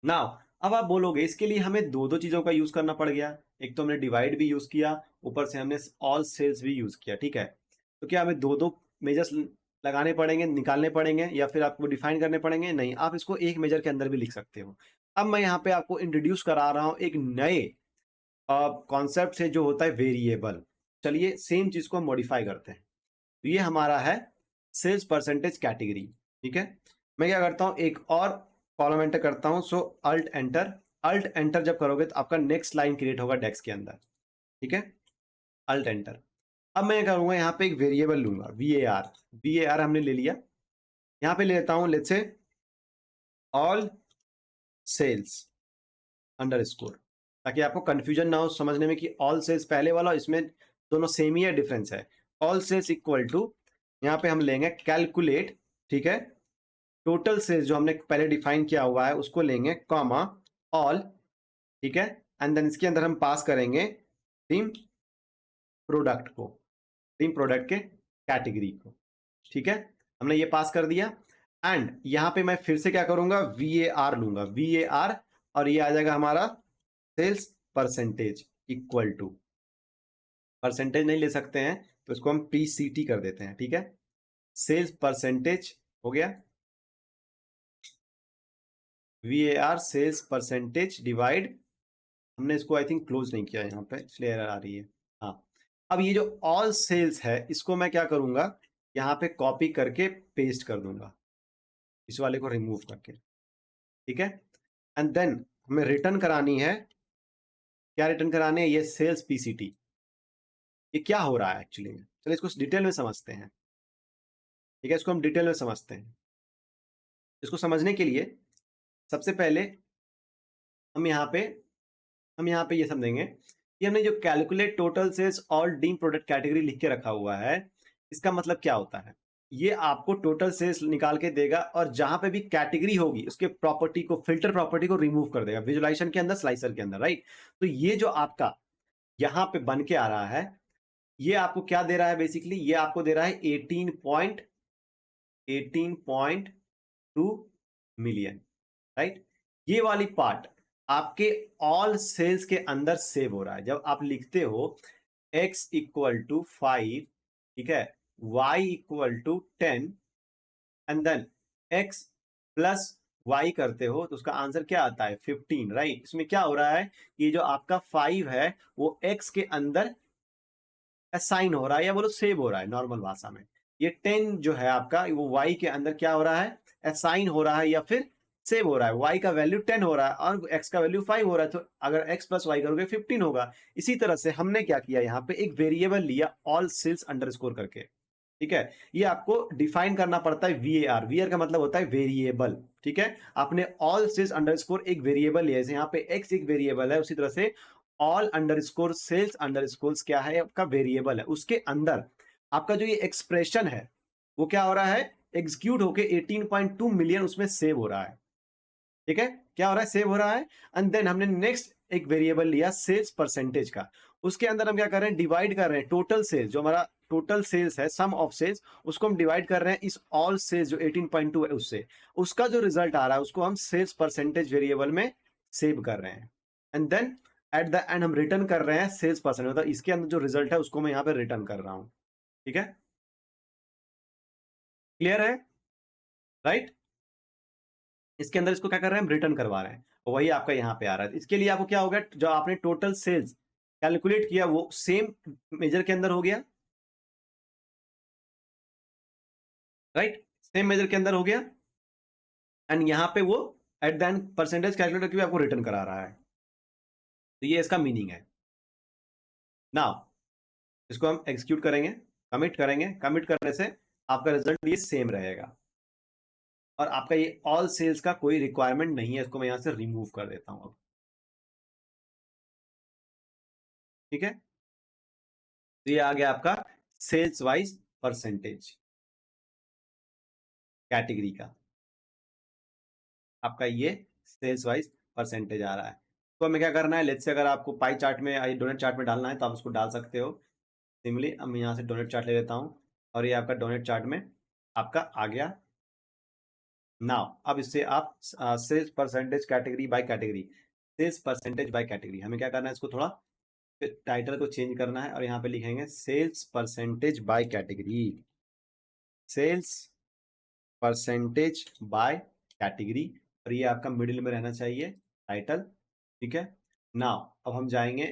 Speaker 1: नाउ अब आप बोलोगे इसके लिए हमें दो दो चीजों का यूज करना पड़ गया, एक तो हमने डिवाइड भी यूज किया, ऊपर से हमने ऑल सेल्स भी यूज किया। ठीक है, तो क्या हमें दो दो मेजर्स लगाने पड़ेंगे, निकालने पड़ेंगे, या फिर आपको डिफाइन करने पड़ेंगे? नहीं, आप इसको एक मेजर के अंदर भी लिख सकते हो। अब मैं यहाँ पे आपको इंट्रोड्यूस करा रहा हूँ एक नए कॉन्सेप्ट से, जो होता है वेरिएबल। चलिए सेम चीज को मॉडिफाई करते हैं। तो ये हमारा है सेल्स परसेंटेज कैटेगरी। ठीक है, मैं क्या करता हूँ, एक और कॉलम एंटर करता हूँ। So alt enter, alt enter जब करोगे तो आपका नेक्स्ट लाइन क्रिएट होगा डेस्क के अंदर, ठीक है। Alt enter. अब मैं करूंगा यहाँ पे एक वेरिएबल लूंगा, VAR। VAR हमने ले लिया, यहाँ पे ले लेता हूँ let's say all sales underscore, ताकि आपको कंफ्यूजन ना हो समझने में कि ऑल सेल्स पहले वाला, इसमें दोनों सेम ही है, डिफरेंस है। ऑल सेल्स इक्वल टू, यहाँ पे हम लेंगे कैलकुलेट, ठीक है, टोटल सेल्स जो हमने पहले डिफाइन किया हुआ है उसको लेंगे, कॉमा ऑल, ठीक है। एंड देन इसके अंदर हम पास करेंगे टीम प्रोडक्ट को, टीम प्रोडक्ट के कैटेगरी को, ठीक है। हमने ये पास कर दिया। एंड यहां पे मैं फिर से क्या करूंगा, VAR लूंगा, VAR, और ये आ जाएगा हमारा sales percentage equal to, percentage नहीं ले सकते हैं तो इसको हम PCT कर देते हैं, ठीक है। सेल्स परसेंटेज हो गया, VAR सेल्स परसेंटेज डिवाइड, हमने इसको आई थिंक क्लोज नहीं किया यहाँ पे इसलिए एरर आ रही है। हाँ, अब ये जो ऑल सेल्स है इसको मैं क्या करूंगा, यहाँ पे कॉपी करके पेस्ट कर दूंगा, इस वाले को रिमूव करके, ठीक है। एंड देन हमें रिटर्न करानी है, क्या रिटर्न कराने है, ये सेल्स PCT। ये क्या हो रहा है एक्चुअली में, चलिए इसको डिटेल में समझते हैं, ठीक है। इसको हम डिटेल में समझते हैं। इसको समझने के लिए सबसे पहले हम यहाँ पे ये समझेंगे कि हमने जो calculate total sales all dim product category लिख के रखा हुआ है, इसका मतलब क्या होता है। ये आपको टोटल सेल्स निकाल के देगा और जहां पे भी कैटेगरी होगी उसके प्रॉपर्टी को, फिल्टर प्रॉपर्टी को रिमूव कर देगा विजुलाइजेशन के अंदर, स्लाइसर के अंदर, राइट। तो ये जो आपका यहां पे बन के आ रहा है, ये आपको क्या दे रहा है बेसिकली, ये आपको दे रहा है 18.2 मिलियन, राइट। ये वाली पार्ट आपके ऑल सेल्स के अंदर सेव हो रहा है। जब आप लिखते हो x इक्वल टू 5, ठीक है, y equal to 10, and then x plus y करते हो तो उसका आंसर क्या आता है, 15, राइट। इसमें क्या हो रहा है, ये जो आपका 5 है वो x के अंदर असाइन हो रहा है या बोलो सेव हो रहा है नॉर्मल भाषा में। ये 10 जो है आपका वो y के अंदर क्या हो रहा है, असाइन हो रहा है या फिर सेव हो रहा है। y का वैल्यू 10 हो रहा है और x का वैल्यू 5 हो रहा है, तो अगर x प्लस वाई करोगे 15 होगा। इसी तरह से हमने क्या किया, यहाँ पे एक वेरिएबल लिया ऑल सेल्स अंडरस्कोर करके, ठीक है। ये आपको डिफाइन करना पड़ता है, VAR का मतलब होता है वेरिएबल, ठीक है। आपने ऑल सेल्स अंडरस्कोर एक वेरिएबल लिया, जैसे यहाँ पे x एक वेरिएबल है, उसी तरह से ऑल अंडरस्कोर सेल्स अंडरस्कोर क्या है, आपका वेरिएबल है। उसके अंदर आपका जो ये एक्सप्रेशन है वो क्या हो रहा है, एग्जीक्यूट होके 18.2 मिलियन उसमें सेव हो रहा है, ठीक है। क्या हो रहा है, सेव हो रहा है। एंड देन हमने नेक्स्ट एक वेरिएबल लिया सेल्स परसेंटेज का, उसके अंदर हम क्या कर रहे हैं, डिवाइड कर रहे हैं टोटल सेल्स, जो हमारा टोटल सेल्स है, सम ऑफ सेल्स, उसको हम डिवाइड कर रहे हैं इस ऑल सेल्स जो 18.2 है उससे, उसका जो रिजल्ट आ रहा है उसको हम सेल्स परसेंटेज वेरिएबल में सेव कर रहे हैं। And then at the end हम रिटर्न कर रहे हैं सेल्स परसेंट, मतलब इसके अंदर जो रिजल्ट है उसको मैं यहाँ पे रिटर्न कर रहा हूँ, ठीक है। क्लियर है, राइट। इसके अंदर इसको क्या कर रहे हैं, हम रिटर्न करवा रहे हैं, वही आपका यहाँ पे आ रहा है। इसके लिए आपको क्या होगा, जो आपने टोटल सेल्स कैलकुलेट किया वो सेम मेजर के अंदर हो गया, राइट, सेम मेजर के अंदर हो गया। एंड यहाँ पे वो eight the and percentage calculate करके भी आपको रिटर्न करा रहा है, तो ये इसका मीनिंग है। नाउ इसको हम एग्जीक्यूट करेंगे, कमिट करेंगे, कमिट करने से आपका रिजल्ट ये सेम रहेगा और आपका ये ऑल सेल्स का कोई रिक्वायरमेंट नहीं है, इसको मैं यहां से रिमूव कर देता हूं अब, ठीक है। तो ये आ गया आपका सेल्स वाइज परसेंटेज कैटेगरी का, आपका ये सेल्स वाइज परसेंटेज आ रहा है। तो हमें क्या करना है, लेट्स से अगर आपको पाई चार्ट में, डोनेट चार्ट में डालना है तो आप उसको डाल सकते हो। सिमिलरली अब मैं यहाँ से डोनेट चार्ट ले लेता हूँ और ये आपका डोनेट चार्ट में आपका आ गया। नाउ अब इससे आप sales percentage category by category, sales percentage by category, हमें क्या करना है, इसको थोड़ा टाइटल को चेंज करना है और यहाँ पे लिखेंगे sales percentage by category, sales percentage by category, और ये आपका मिडिल में रहना चाहिए टाइटल, ठीक है। नाउ अब हम जाएंगे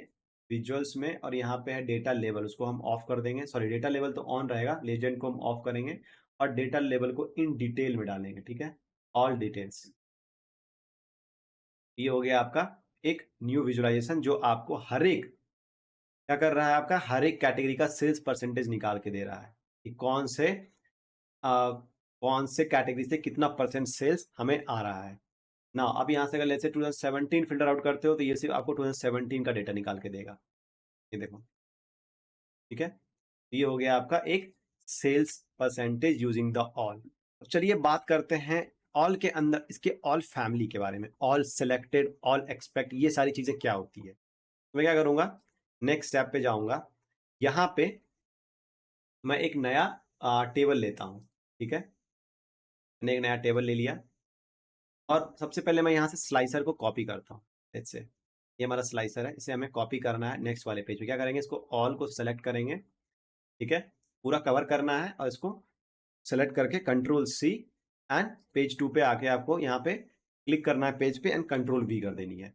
Speaker 1: विजुअल्स में और यहाँ पे है डेटा लेवल, उसको हम ऑफ कर देंगे, सॉरी डेटा लेवल तो ऑन रहेगा, लेजेंड को हम ऑफ करेंगे और डेटा लेवल को इन डिटेल में डालेंगे, ठीक है। All details. ये हो गया आपका एक न्यू विजुअलाइजेशन जो आपको हर एक क्या कर रहा है, आपका हर एक कैटेगरी का सेल्स परसेंटेज निकाल के दे रहा है कि कौन से कैटेगरी से कितना परसेंट सेल्स हमें आ रहा है ना। अब यहाँ से अगर लेट्स से 2017 फिल्टर आउट करते हो तो ये सिर्फ आपको 2017 का डेटा निकाल के देगा। ये देखो, ठीक है। ये हो गया आपका एक sales percentage using the all. चलिए बात करते हैं ऑल के अंदर इसके ऑल फैमिली के बारे में। ऑल सेलेक्टेड, ऑल एक्सपेक्ट, ये सारी चीजें क्या होती है। तो मैं क्या करूंगा, नेक्स्ट स्टेप पे जाऊंगा। यहाँ पे मैं एक नया टेबल लेता हूँ, ठीक है। मैंने एक नया टेबल ले लिया और सबसे पहले मैं यहाँ से स्लाइसर को कॉपी करता हूँ। लेट्स से ये हमारा स्लाइसर है, इसे हमें कॉपी करना है। नेक्स्ट वाले पेज पे क्या करेंगे, इसको ऑल को सेलेक्ट करेंगे, ठीक है। पूरा कवर करना है और इसको सेलेक्ट करके कंट्रोल सी एंड पेज 2 पे आके आपको यहाँ पे क्लिक करना है पेज पे एंड कंट्रोल वी कर देनी है।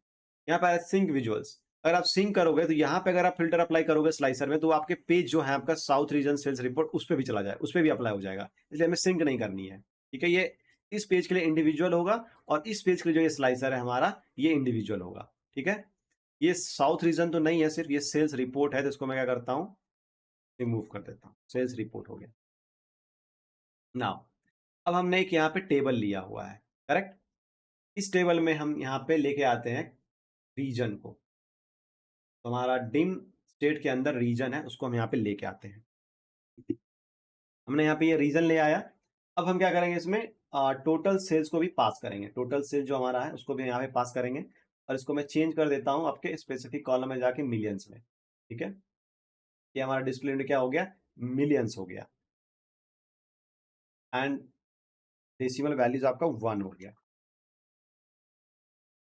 Speaker 1: यहाँ पे सिंक विजुअल्स, अगर आप सिंक करोगे तो यहाँ पे अगर आप फिल्टर अप्लाई करोगे स्लाइसर में तो आपके पेज जो है आपका साउथ रीजन सेल्स रिपोर्ट उस पर भी चला जाए, उस पर भी अप्लाई हो जाएगा। इसलिए हमें सिंक नहीं करनी है, ठीक है। ये इस पेज के लिए इंडिविजुअल होगा और इस पेज के लिए जो ये स्लाइसर है हमारा ये इंडिविजुअल होगा, ठीक है। ये साउथ रीजन तो नहीं है, सिर्फ ये सेल्स रिपोर्ट है, तो इसको मैं क्या करता हूँ, रिमूव कर देता हूँ। सेल्स रिपोर्ट हो गया। नाउ अब हमने एक यहाँ पे टेबल लिया हुआ है, करेक्ट। इस टेबल में हम यहाँ पे लेके आते हैं रीजन को। तो हमारा डिम स्टेट के अंदर रीजन है, उसको हम यहाँ पे लेके आते हैं। हमने यहाँ पे ये रीजन ले आया। अब हम क्या करेंगे, इसमें टोटल सेल्स को भी पास करेंगे। टोटल सेल जो हमारा है उसको भी यहाँ पे पास करेंगे और इसको मैं चेंज कर देता हूँ आपके स्पेसिफिक कॉलम में जाके मिलियंस में, ठीक है। ये हमारा डिस्प्ले में क्या हो गया, मिलियंस हो गया एंड डेसिमल वैल्यूज आपका 1 हो गया,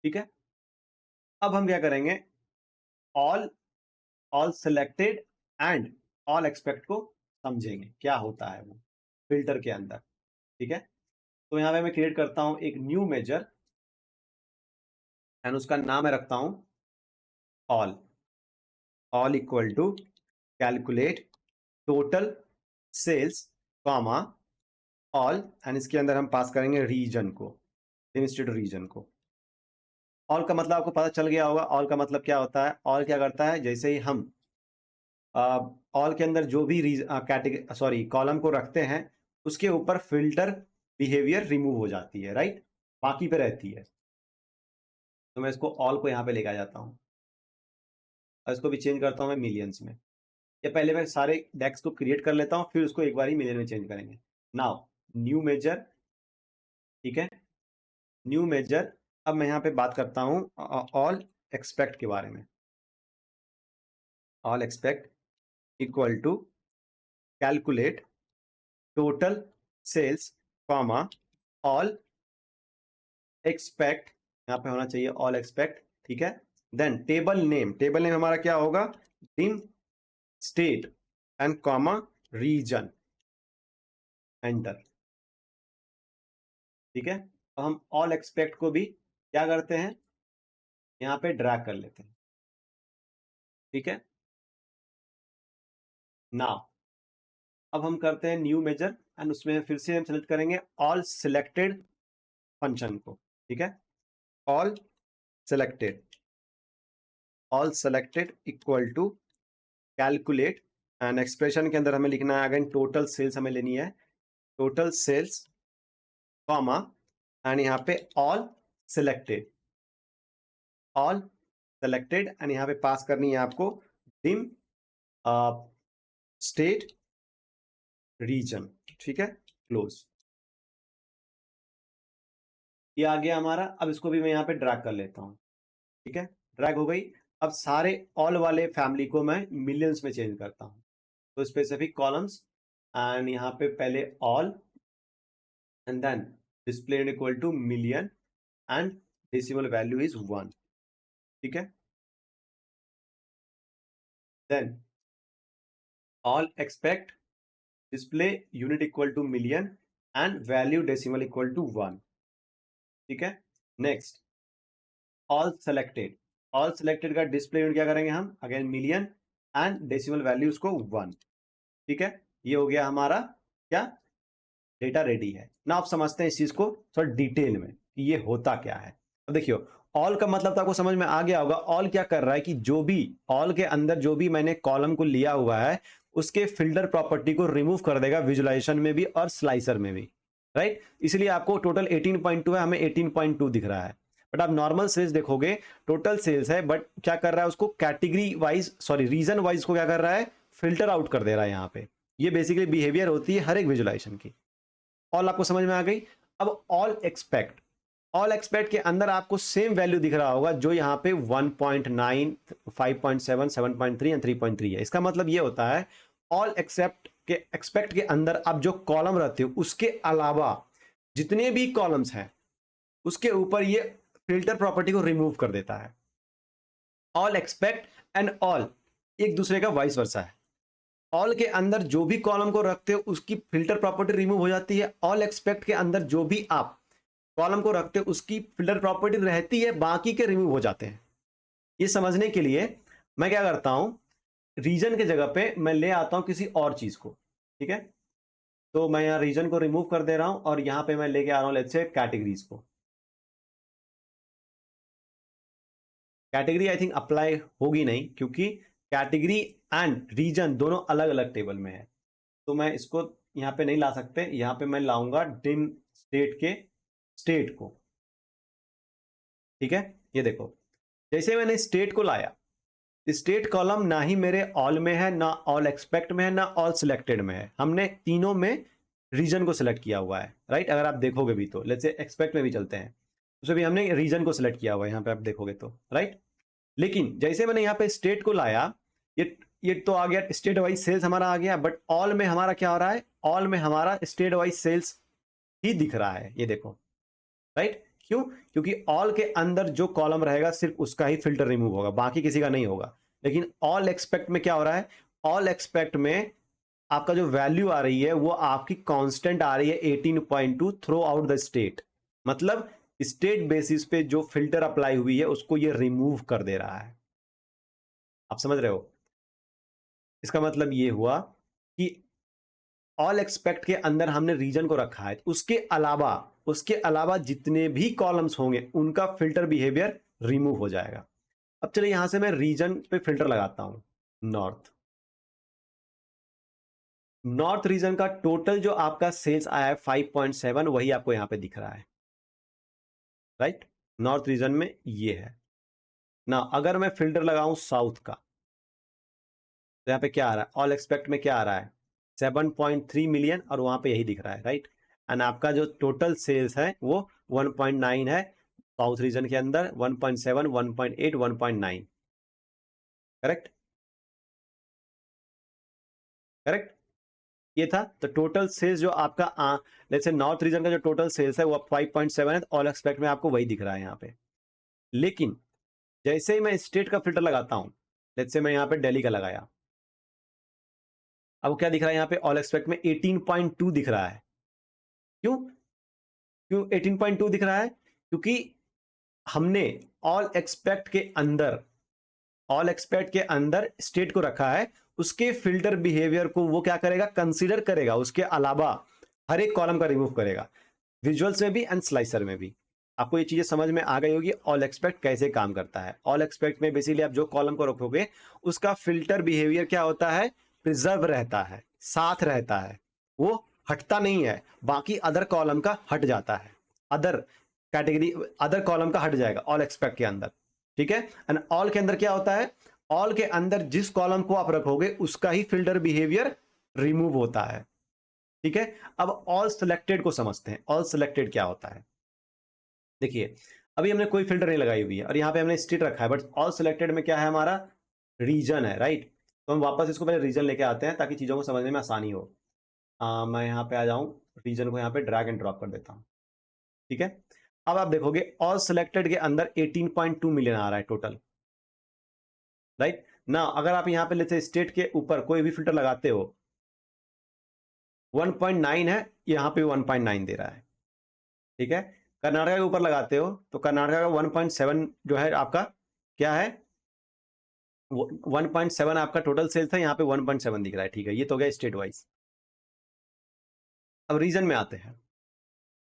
Speaker 1: ठीक है। अब हम क्या करेंगे, all all selected and all expect को समझेंगे क्या होता है वो फिल्टर के अंदर, ठीक है। तो यहाँ पे मैं क्रिएट करता हूँ एक न्यू मेजर एंड उसका नाम मैं रखता हूँ all. All equal to calculate total sales comma all and इसके अंदर हम पास करेंगे रीजन को, इंस्टेड रीजन को। ऑल का मतलब आपको पता चल गया होगा, ऑल का मतलब क्या होता है। ऑल क्या करता है, जैसे ही हम ऑल के अंदर जो भी कैटेगरी सॉरी कॉलम को रखते हैं उसके ऊपर फिल्टर बिहेवियर रिमूव हो जाती है, राइट, बाकी पे रहती है। तो मैं इसको ऑल को यहाँ पे लेकर आ जाता हूँ और इसको भी चेंज करता हूँ मैं मिलियंस में। या पहले मैं सारे डेक्स को क्रिएट कर लेता हूँ फिर उसको एक बार ही मिलियन में चेंज करेंगे। नाउ न्यू मेजर, ठीक है, न्यू मेजर। अब मैं यहाँ पे बात करता हूँ ऑल एक्सपेक्ट के बारे में। All except equal to calculate total sales comma all except, यहाँ पे होना चाहिए ऑल एक्सपेक्ट, ठीक है। Then table name, table name हमारा क्या होगा, dim state and comma region, enter, ठीक है। तो हम ऑल एक्सपेक्ट को भी क्या करते हैं, यहाँ पे ड्रैग कर लेते हैं, ठीक है। नाउ अब हम करते हैं न्यू मेजर एंड उसमें फिर से हम सेलेक्ट करेंगे ऑल सिलेक्टेड फंक्शन को, ठीक है। All selected, all selected equal to calculate and expression के अंदर हमें लिखना है अगेन टोटल सेल्स हमें लेनी है, टोटल सेल्स कॉमा एंड यहाँ पे all selected, all selected and यहाँ पे पास करनी है आपको डिम स्टेट रीजन, ठीक है, क्लोज। ये आ गया हमारा। अब इसको भी मैं यहाँ पे ड्रैग कर लेता हूँ, ठीक है, ड्रैग हो गई। अब सारे ऑल वाले फैमिली को मैं मिलियंस में चेंज करता हूँ। तो स्पेसिफिक कॉलम्स एंड यहाँ पे पहले all and then displayed equal to million and decimal value is 1, ठीक है। Then all except display unit equal to million and value decimal equal to 1, ठीक है। Next all selected, all selected का display unit क्या करेंगे हम, again million and decimal value उसको 1, ठीक है। ये हो गया हमारा क्या, डेटा रेडी है ना। आप समझते हैं इस चीज को थोड़ा डिटेल में कि ये होता क्या है। अब देखियो, ऑल का मतलब तो आपको समझ में आ गया होगा। ऑल क्या कर रहा है कि जो भी ऑल के अंदर जो भी मैंने कॉलम को लिया हुआ है उसके फिल्टर प्रॉपर्टी को रिमूव कर देगा विजुलाइजेशन में भी और स्लाइसर में भी, राइट। इसलिए आपको टोटल 18.2 है, हमें 18.2 दिख रहा है। बट आप नॉर्मल सेल्स देखोगे, टोटल सेल्स है बट क्या कर रहा है उसको category wise, sorry region wise को क्या कर रहा है, फिल्टर आउट कर दे रहा है यहाँ पे। ये बेसिकली बिहेवियर होती है हर एक विजुलाइजेशन की। ऑल आपको समझ में आ गई। अब ऑल एक्सपेक्ट, ऑल एक्सपेक्ट के अंदर आपको सेम वैल्यू दिख रहा होगा जो यहाँ पे 1.9, 5.7, 7.3 एंड 3.3 है। इसका मतलब ये होता है ऑल एक्सपेक्ट के अंदर आप जो कॉलम रहते हो उसके अलावा जितने भी कॉलम्स हैं उसके ऊपर ये फिल्टर प्रॉपर्टी को रिमूव कर देता है। ऑल एक्सपेक्ट एंड ऑल एक दूसरे का वाइस वर्सा है। ऑल के अंदर जो भी कॉलम को रखते हो उसकी फिल्टर प्रॉपर्टी रिमूव हो जाती है। ऑल एक्सपेक्ट के अंदर जो भी आप कॉलम को रखते हो उसकी फिल्टर प्रॉपर्टी रहती है, बाकी के रिमूव हो जाते हैं। ये समझने के लिए मैं क्या करता हूं, रीजन के जगह पे मैं ले आता हूं किसी और चीज को, ठीक है। तो मैं यहां रीजन को रिमूव कर दे रहा हूं और यहां पे मैं लेके आ रहा हूं लेट्स से कैटेगरीज को। कैटेगरी आई थिंक अप्लाई होगी नहीं क्योंकि कैटेगरी एंड रीजन दोनों अलग अलग टेबल में है, तो मैं इसको यहां पे नहीं ला सकते। यहां पे मैं लाऊंगा डिम स्टेट के स्टेट को, ठीक है। ये देखो, जैसे मैंने स्टेट को लाया, स्टेट कॉलम ना ही मेरे ऑल में है, ना ऑल एक्सपेक्ट में है, ना ऑल सिलेक्टेड में है। हमने तीनों में रीजन को सिलेक्ट किया हुआ है, राइट। अगर आप देखोगे भी तो लेट्स से एक्सपेक्ट में भी चलते हैं, उसमें भी हमने रीजन को सिलेक्ट किया हुआ है, यहाँ पे आप देखोगे तो, राइट। लेकिन जैसे मैंने यहाँ पे स्टेट को लाया, ये तो आ गया स्टेट वाइज सेल्स हमारा आ गया, बट ऑल में हमारा क्या हो रहा है, ऑल में हमारा स्टेट वाइज सेल्स ही दिख रहा है, ये देखो, राइट। क्यों? क्योंकि ऑल के अंदर जो कॉलम रहेगा सिर्फ उसका ही फिल्टर रिमूव होगा, बाकी किसी का नहीं होगा। लेकिन ऑल एक्सपेक्ट में क्या हो रहा है, ऑल एक्सपेक्ट में आपका जो वैल्यू आ रही है वो आपकी कांस्टेंट आ रही है 18.2 थ्रू आउट द स्टेट। मतलब स्टेट बेसिस पे जो फिल्टर अप्लाई हुई है उसको ये रिमूव कर दे रहा है। आप समझ रहे हो? इसका मतलब ये हुआ कि ऑल एक्सपेक्ट के अंदर हमने रीजन को रखा है, उसके अलावा जितने भी कॉलम्स होंगे उनका फिल्टर बिहेवियर रिमूव हो जाएगा। अब चलिए यहां से मैं रीजन पे फिल्टर लगाता हूं, नॉर्थ। नॉर्थ रीजन का टोटल जो आपका सेल्स आया है 5.7, वही आपको यहां पे दिख रहा है, राइट। नॉर्थ रीजन में ये है ना। अगर मैं फिल्टर लगाऊं साउथ का, तो यहां पे क्या आ रहा है, ऑल एक्सपेक्ट में क्या आ रहा है 7.3 मिलियन, और वहां पे यही दिख रहा है, राइट। एंड आपका जो टोटल सेल्स है वो 1.9 है, साउथ रीजन के अंदर 1.7, 1.8, 1.9, करेक्ट, करेक्ट। ये था तो टोटल सेल्स जो आपका लेट्स से नॉर्थ रीजन का जो टोटल सेल्स है वो 5.7 है, ऑल एक्सपेक्ट में आपको वही दिख रहा है यहाँ पे। लेकिन जैसे ही मैं स्टेट का फिल्टर लगाता हूँ, लेट्स से मैं यहाँ पे दिल्ली का लगाया, अब क्या दिख रहा है यहाँ पे, ऑल एक्सपेक्ट में 18.2 दिख रहा है। क्यों? क्यों 18.2 दिख रहा है? क्योंकि हमने ऑल एक्सपेक्ट के अंदर, ऑल एक्सपेक्ट के अंदर स्टेट को रखा है, उसके फिल्टर बिहेवियर को वो क्या करेगा, कंसीडर करेगा, उसके अलावा हर एक कॉलम का रिमूव करेगा, विजुअल्स में भी एंड स्लाइसर में भी। आपको ये चीजें समझ में आ गई होगी ऑल एक्सपेक्ट कैसे काम करता है। ऑल एक्सपेक्ट में बेसिकली आप जो कॉलम को रखोगे उसका फिल्टर बिहेवियर क्या होता है, प्रिजर्व रहता है, साथ रहता है, वो हटता नहीं है, बाकी अदर कॉलम का हट जाता है, अदर कैटेगरी अदर कॉलम का हट जाएगा ऑल एक्सपेक्ट के अंदर, ठीक है। एंड ऑल के अंदर क्या होता है, ऑल के अंदर जिस कॉलम को आप रखोगे उसका ही फिल्टर बिहेवियर रिमूव होता है, ठीक है। अब ऑल सिलेक्टेड को समझते हैं। ऑल सिलेक्टेड क्या होता है, देखिए अभी हमने कोई फिल्टर नहीं लगाई हुई है और यहाँ पे हमने स्टेट रखा है, बट ऑल सिलेक्टेड में क्या है, हमारा रीजन है, राइट। तो हम वापस इसको पहले रीजन लेके आते हैं ताकि चीज़ों को समझने में आसानी हो। मैं यहाँ पे आ जाऊँ, रीजन को यहाँ पे ड्रैग एंड ड्रॉप कर देता हूँ, ठीक है। अब आप देखोगे ऑल सिलेक्टेड के अंदर 18.2 मिलियन आ रहा है टोटल, राइट ना। अगर आप यहाँ पे लेते स्टेट के ऊपर कोई भी फिल्टर लगाते हो, 1.9 है, यहाँ पे 1.9 दे रहा है, ठीक है। कर्नाटका के ऊपर लगाते हो तो कर्नाटका का 1.7 जो है आपका क्या है, 1.7 आपका टोटल सेल्स था, यहाँ पे 1.7 दिख रहा है, ठीक है। ये तो गया स्टेट वाइज। अब रीजन में आते हैं।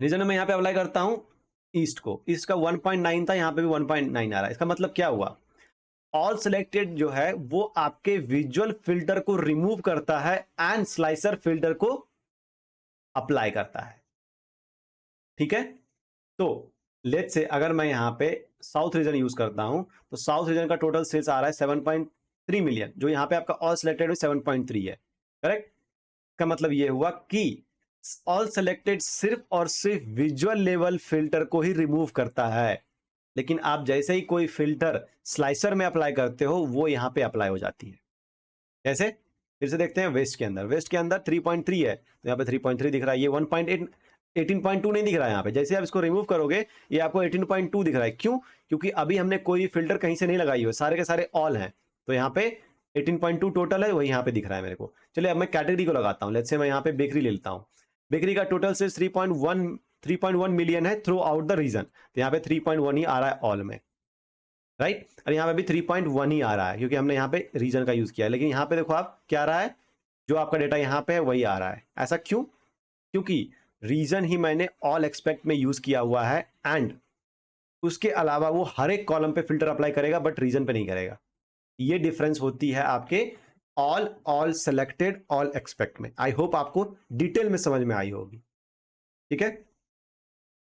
Speaker 1: रीजन में मैं यहाँ पे अप्लाई करता हूँ ईस्ट को, ईस्ट का 1.9 था, यहाँ पे भी 1.9 आ रहा है। इसका मतलब क्या हुआ, ऑल सिलेक्टेड जो है वो आपके विजुअल फिल्टर को रिमूव करता है एंड स्लाइसर फिल्टर को अप्लाई करता है। ठीक है, तो लेट्स से अगर मैं यहाँ पे साउथ रीजन यूज करता हूं तो साउथ रीजन का टोटल सेल्स आ रहा है 7.3 मिलियन, जो यहाँ पे आपका ऑल सिलेक्टेड में 7.3 है। करेक्ट, का मतलब ये हुआ कि ऑल सेलेक्टेड सिर्फ और सिर्फ विजुअल लेवल फिल्टर को ही रिमूव करता है, लेकिन आप जैसे ही कोई फिल्टर स्लाइसर में अप्लाई करते हो वो यहाँ पे अप्लाई हो जाती है। कैसे, फिर से देखते हैं। वेस्ट के अंदर, वेस्ट के अंदर 3.3 है तो यहाँ पे 3.3 दिख रहा है। ये 1.8 18.2 नहीं दिख रहा है यहाँ पे। जैसे आप इसको रिमूव करोगे ये आपको 18.2 दिख रहा है। क्यों, क्योंकि अभी हमने कोई फिल्टर कहीं से नहीं लगाई हुई, सारे के सारे ऑल हैं, तो यहाँ पे 18.2 टोटल है, वही यहाँ पे दिख रहा है मेरे को। चलिए अब मैं कैटेगरी को लगाता हूँ। लेट्स से मैं यहाँ पे बेकरी ले लेता हूँ। बेकरी का टोटल से 3.1 मिलियन है थ्रू आउट द रीजन, तो यहाँ पे 3.1 ही आ रहा है ऑल में, राइट। और यहाँ पे भी 3.1 ही आ रहा है क्योंकि हमने यहाँ पे रीजन का यूज किया है। लेकिन यहाँ पे देखो आप क्या आ रहा है, जो आपका डेटा यहाँ पे है वही आ रहा है। ऐसा क्यों, क्योंकि रीजन ही मैंने ऑल एक्सपेक्ट में यूज किया हुआ है एंड उसके अलावा वो हर एक कॉलम पे फिल्टर अप्लाई करेगा बट रीजन पे नहीं करेगा। ये डिफरेंस होती है आपके ऑल सेलेक्टेड ऑल एक्सपेक्ट में। आई होप आपको डिटेल में समझ में आई होगी। ठीक है,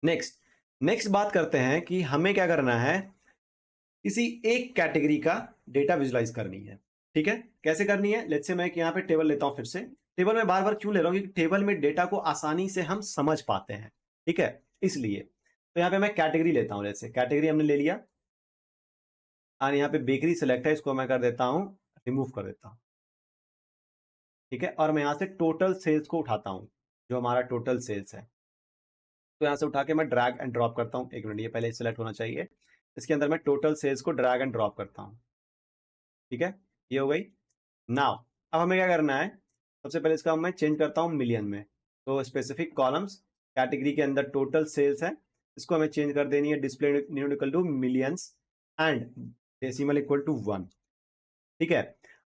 Speaker 1: नेक्स्ट नेक्स्ट बात करते हैं कि हमें क्या करना है, किसी एक कैटेगरी का डेटा विजुलाइज करनी है। ठीक है, कैसे करनी है, लेट्स से मैं यहाँ पे टेबल लेता हूं। फिर से टेबल में बार बार क्यों ले रहा हूं, क्योंकि टेबल में डेटा को आसानी से हम समझ पाते हैं। ठीक है, इसलिए तो यहाँ पे मैं कैटेगरी लेता हूं। लेट्स से कैटेगरी हमने ले लिया और यहाँ पे बेकरी सेलेक्ट है, इसको मैं कर देता हूं, रिमूव कर देता हूं। ठीक है, और मैं यहाँ से टोटल सेल्स को उठाता हूँ, जो हमारा टोटल सेल्स है। तो यहाँ से उठा के मैं ड्रैग एंड ड्रॉप करता हूँ। एक मिनट, ये पहले सेलेक्ट होना चाहिए। इसके अंदर मैं टोटल सेल्स को ड्रैग एंड ड्रॉप करता हूँ। ठीक है, ये हो गई। नाउ अब हमें क्या करना है, सबसे पहले इसका मैं चेंज करता हूँ मिलियन में। तो स्पेसिफिक कॉलम्स कैटेगरी के अंदर टोटल सेल्स है, इसको हमें चेंज कर देनी है display new equal to millions and decimal equal to 1। ठीक है,